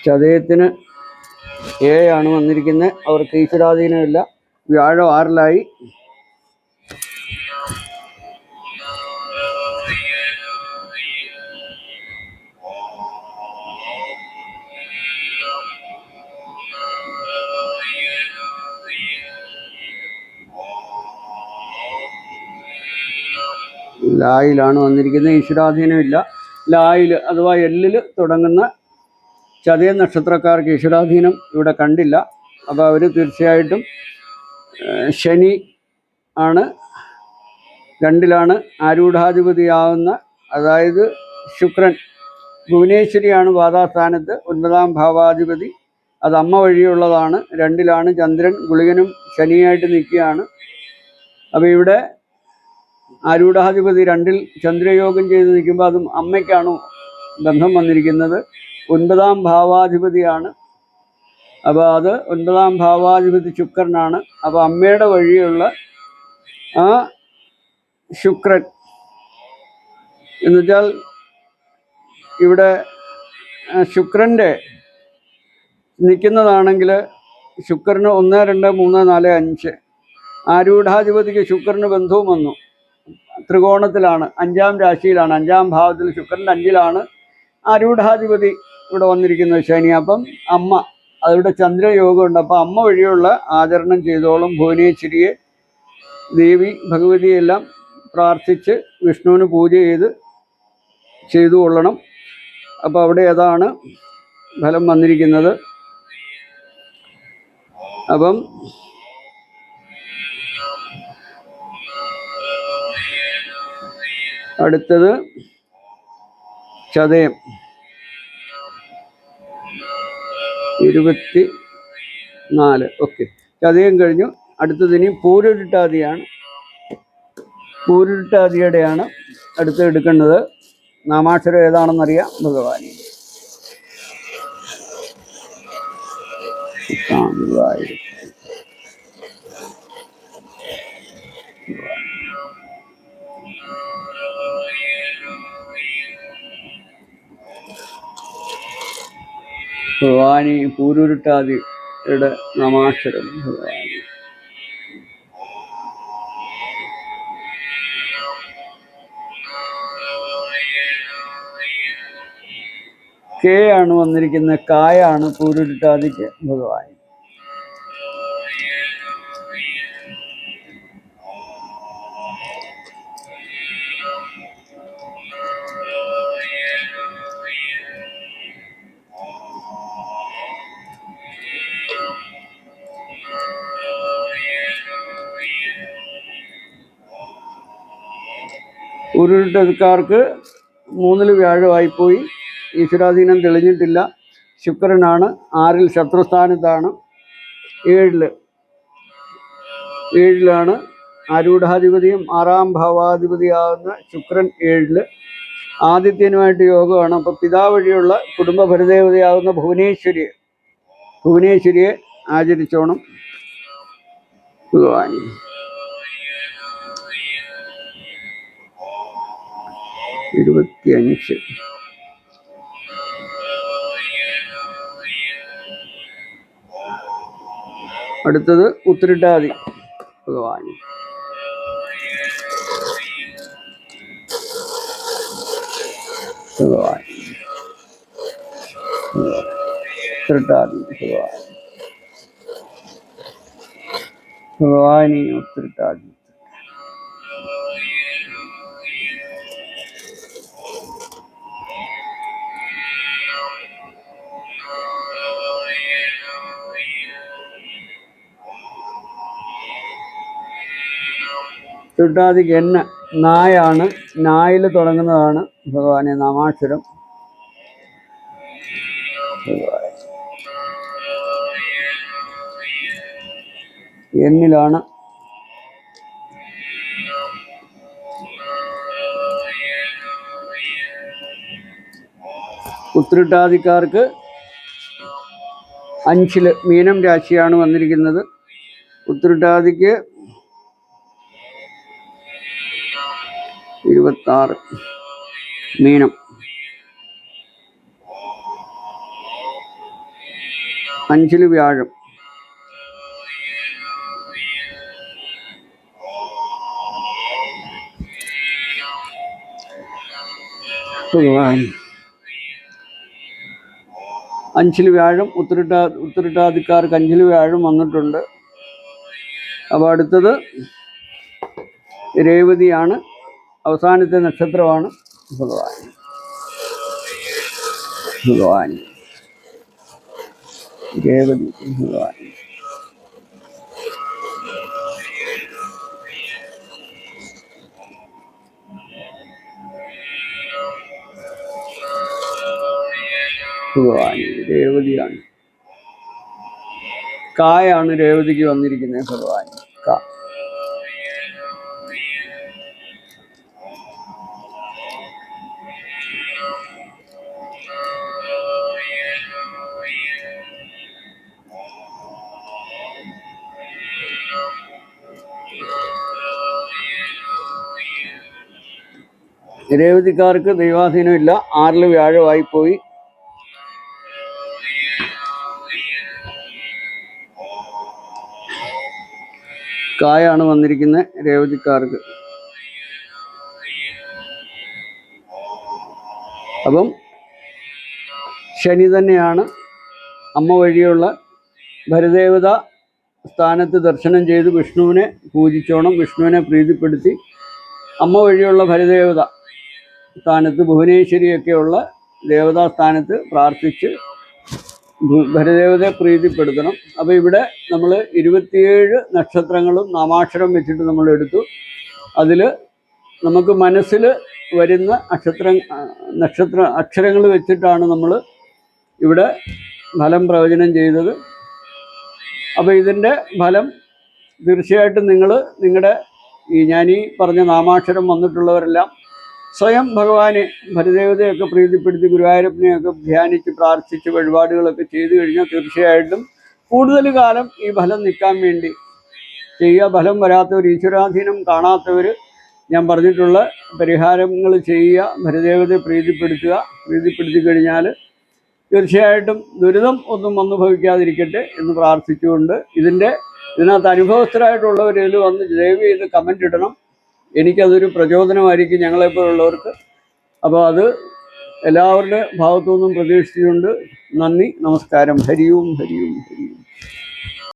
ചതയത്തിന് ആണ് വന്നിരിക്കുന്നത്. അവർക്ക് ഈശ്വരാധീനമില്ല. വ്യാഴം 6-ലായി. ലായിലാണ് വന്നിരിക്കുന്നത്. ഈശ്വരാധീനമില്ല. ലായിൽ അഥവാ എല്ലിൽ തുടങ്ങുന്ന ചതയ നക്ഷത്രക്കാർക്ക് ഈശ്വരാധീനം ഇവിടെ കണ്ടില്ല. അപ്പോൾ അവർ തീർച്ചയായിട്ടും ശനി ആണ് 2-ലാണ് ആരൂഢാധിപതിയാവുന്ന, അതായത് ശുക്രൻ. ഭുവനേശ്വരിയാണ് പാതാസ്ഥാനത്ത് 9-ാം ഭാവാധിപതി. അത് അമ്മ വഴിയുള്ളതാണ്. 2-ലാണ് ചന്ദ്രൻ. ഗുളികനും ശനിയായിട്ട് നിൽക്കുകയാണ്. അപ്പോൾ ഇവിടെ ആരൂഢാധിപതി 2-ൽ ചന്ദ്രയോഗം ചെയ്ത് നിൽക്കുമ്പോൾ അതും അമ്മയ്ക്കാണ് ബന്ധം വന്നിരിക്കുന്നത്. 9-ാം ഭാവാധിപതിയാണ്. അപ്പോൾ അത് 9-ാം ഭാവാധിപതി ശുക്രനാണ്. അപ്പോൾ അമ്മയുടെ വഴിയുള്ള ആ ശുക്രൻ എന്നുവെച്ചാൽ ഇവിടെ ശുക്രൻ്റെ നിൽക്കുന്നതാണെങ്കിൽ ശുക്രന് 1, 2, 3, 4, 5 ആരൂഢാധിപതിക്ക് ശുക്രന് ബന്ധവും വന്നു. ത്രികോണത്തിലാണ്, 5-ാം രാശിയിലാണ്, 5-ാം ഭാവത്തിൽ ശുക്രൻ്റെ 5-ലാണ് ആരൂഢാധിപതി ഇവിടെ വന്നിരിക്കുന്നത് ശനി. അപ്പം അമ്മ, അതിവിടെ ചന്ദ്രയോഗമുണ്ട്. അപ്പം അമ്മ വഴിയുള്ള ആചരണം ചെയ്തോളും. ഭുവനേശ്വരിയെ, ദേവി ഭഗവതിയെല്ലാം പ്രാർത്ഥിച്ച് വിഷ്ണുവിന് പൂജ ചെയ്തു കൊള്ളണം. അപ്പോൾ അവിടെ അതാണ് ഫലം വന്നിരിക്കുന്നത്. അപ്പം അടുത്തത് ചതയം 24. ഓക്കെ, ചതയം കഴിഞ്ഞു. അടുത്തതിനി പൂരുരുട്ടാതിയാണ്. പൂരുരുട്ടാതിയുടെയാണ് അടുത്ത് എടുക്കേണ്ടത്. നാമാക്ഷരം ഏതാണെന്നറിയാം. ഭഗവാനി ഭഗവാനി പൂരുരുട്ടാതിയുടെ നാമാക്ഷരം ഭഗവാനി. കെ ആണ് വന്നിരിക്കുന്നത്. കായാണ് പൂരുരുട്ടാതിക്ക് ഭഗവാൻ. പൂരുരുട്ടക്കാർക്ക് 3-ൽ വ്യാഴമായിപ്പോയി. ഈശ്വരാധീനം തെളിഞ്ഞിട്ടില്ല. ശുക്രനാണ് 6-ൽ ശത്രുസ്ഥാനത്താണ്. 7-ലാണ് ആരൂഢാധിപതിയും 6-ാം ഭാവാധിപതിയാകുന്ന ശുക്രൻ 7-ൽ. ആദിത്യനുമായിട്ട് യോഗമാണ്. അപ്പോൾ പിതാവ് വഴിയുള്ള കുടുംബ ഭരദേവതയാകുന്ന ഭുവനേശ്വരിയെ ആചരിച്ചോണം. ഭഗവാൻ 25. അടുത്തത് ഉത്രട്ടാതി ഭഗവാൻ. ഉത്രട്ടാതി ഭഗവാനി ഉത്രട്ടാതി. ഉത്രട്ടാതിക്ക് എന്ന നായാണ്. നായിൽ തുടങ്ങുന്നതാണ് ഭഗവാനെ നാമാക്ഷരം. എന്നിലാണ്. ഉത്രട്ടാതിക്കാർക്ക് 5-ൽ മീനം രാശിയാണ് വന്നിരിക്കുന്നത്. ഉത്രട്ടാതിക്ക് 26 മീനം. 5 വ്യാഴം. ഭഗവാൻ 5 വ്യാഴം ഉത്തരട്ടാതിക്കാർക്ക് 5 വ്യാഴം വന്നിട്ടുണ്ട്. അപ്പോൾ അടുത്തത് രേവതിയാണ്, അവസാനത്തെ നക്ഷത്രമാണ്. ഭഗവാൻ രേവതി. ഭഗവാൻ രേവതിയാണ്. കായാണ് രേവതിക്ക് വന്നിരിക്കുന്നത്. ഭഗവാൻ കാ. രേവതിക്കാർക്ക് ദൈവാധീനമില്ല. 6 വ്യാഴമായി പോയി. കായാണ് വന്നിരിക്കുന്നത് രേവതിക്കാർക്ക്. അപ്പം ശനി തന്നെയാണ്. അമ്മ വഴിയുള്ള ഭരദേവത സ്ഥാനത്ത് ദർശനം ചെയ്ത് വിഷ്ണുവിനെ പൂജിച്ചോണം. വിഷ്ണുവിനെ പ്രീതിപ്പെടുത്തി അമ്മ വഴിയുള്ള ഭരദേവത സ്ഥാനത്ത്, ഭുവനേശ്വരിയൊക്കെയുള്ള ദേവതാസ്ഥാനത്ത് പ്രാർത്ഥിച്ച് ഭരദേവതയെ പ്രീതിപ്പെടുത്തണം. അപ്പോൾ ഇവിടെ നമ്മൾ 27 നക്ഷത്രങ്ങളും നാമാക്ഷരം വെച്ചിട്ട് നമ്മൾ എടുത്തു. അതിൽ നമുക്ക് മനസ്സിൽ വരുന്ന അക്ഷരങ്ങൾ വെച്ചിട്ടാണ് നമ്മൾ ഇവിടെ ഫലം പ്രവചനം ചെയ്തത്. അപ്പോൾ ഇതിൻ്റെ ഫലം തീർച്ചയായിട്ടും നിങ്ങളുടെ ഞാൻ ഈ പറഞ്ഞ നാമാക്ഷരം വന്നിട്ടുള്ളവരെല്ലാം സ്വയം ഭഗവാനെ, ഭരദേവതയൊക്കെ പ്രീതിപ്പെടുത്തി ഗുരുവായൂരപ്പനെയൊക്കെ ധ്യാനിച്ച് പ്രാർത്ഥിച്ച് വഴിപാടുകളൊക്കെ ചെയ്തു കഴിഞ്ഞാൽ തീർച്ചയായിട്ടും കൂടുതൽ കാലം ഈ ഫലം നിൽക്കാൻ വേണ്ടി ചെയ്യുക. ഫലം വരാത്തവർ, ഈശ്വരാധീനം കാണാത്തവർ ഞാൻ പറഞ്ഞിട്ടുള്ള പരിഹാരങ്ങൾ ചെയ്യുക. ഭരദേവതയെ പ്രീതിപ്പെടുത്തി കഴിഞ്ഞാൽ തീർച്ചയായിട്ടും ദുരിതം ഒന്നും വന്നു ഭവിക്കാതിരിക്കട്ടെ എന്ന് പ്രാർത്ഥിച്ചുകൊണ്ട് ഇതിനകത്ത് അനുഭവസ്ഥരായിട്ടുള്ളവർ ഇതിൽ വന്ന് ദയവ് ചെയ്ത് കമൻ്റ് ഇടണം. എനിക്കതൊരു പ്രചോദനമായിരിക്കും ഞങ്ങളെപ്പോലുള്ളവർക്ക്. അപ്പോൾ അത് എല്ലാവരുടെ ഭാഗത്തു നിന്നും പ്രതീക്ഷിച്ചുകൊണ്ട് നന്ദി, നമസ്കാരം. ഹരിയും ഹരിയും ഹരിയും.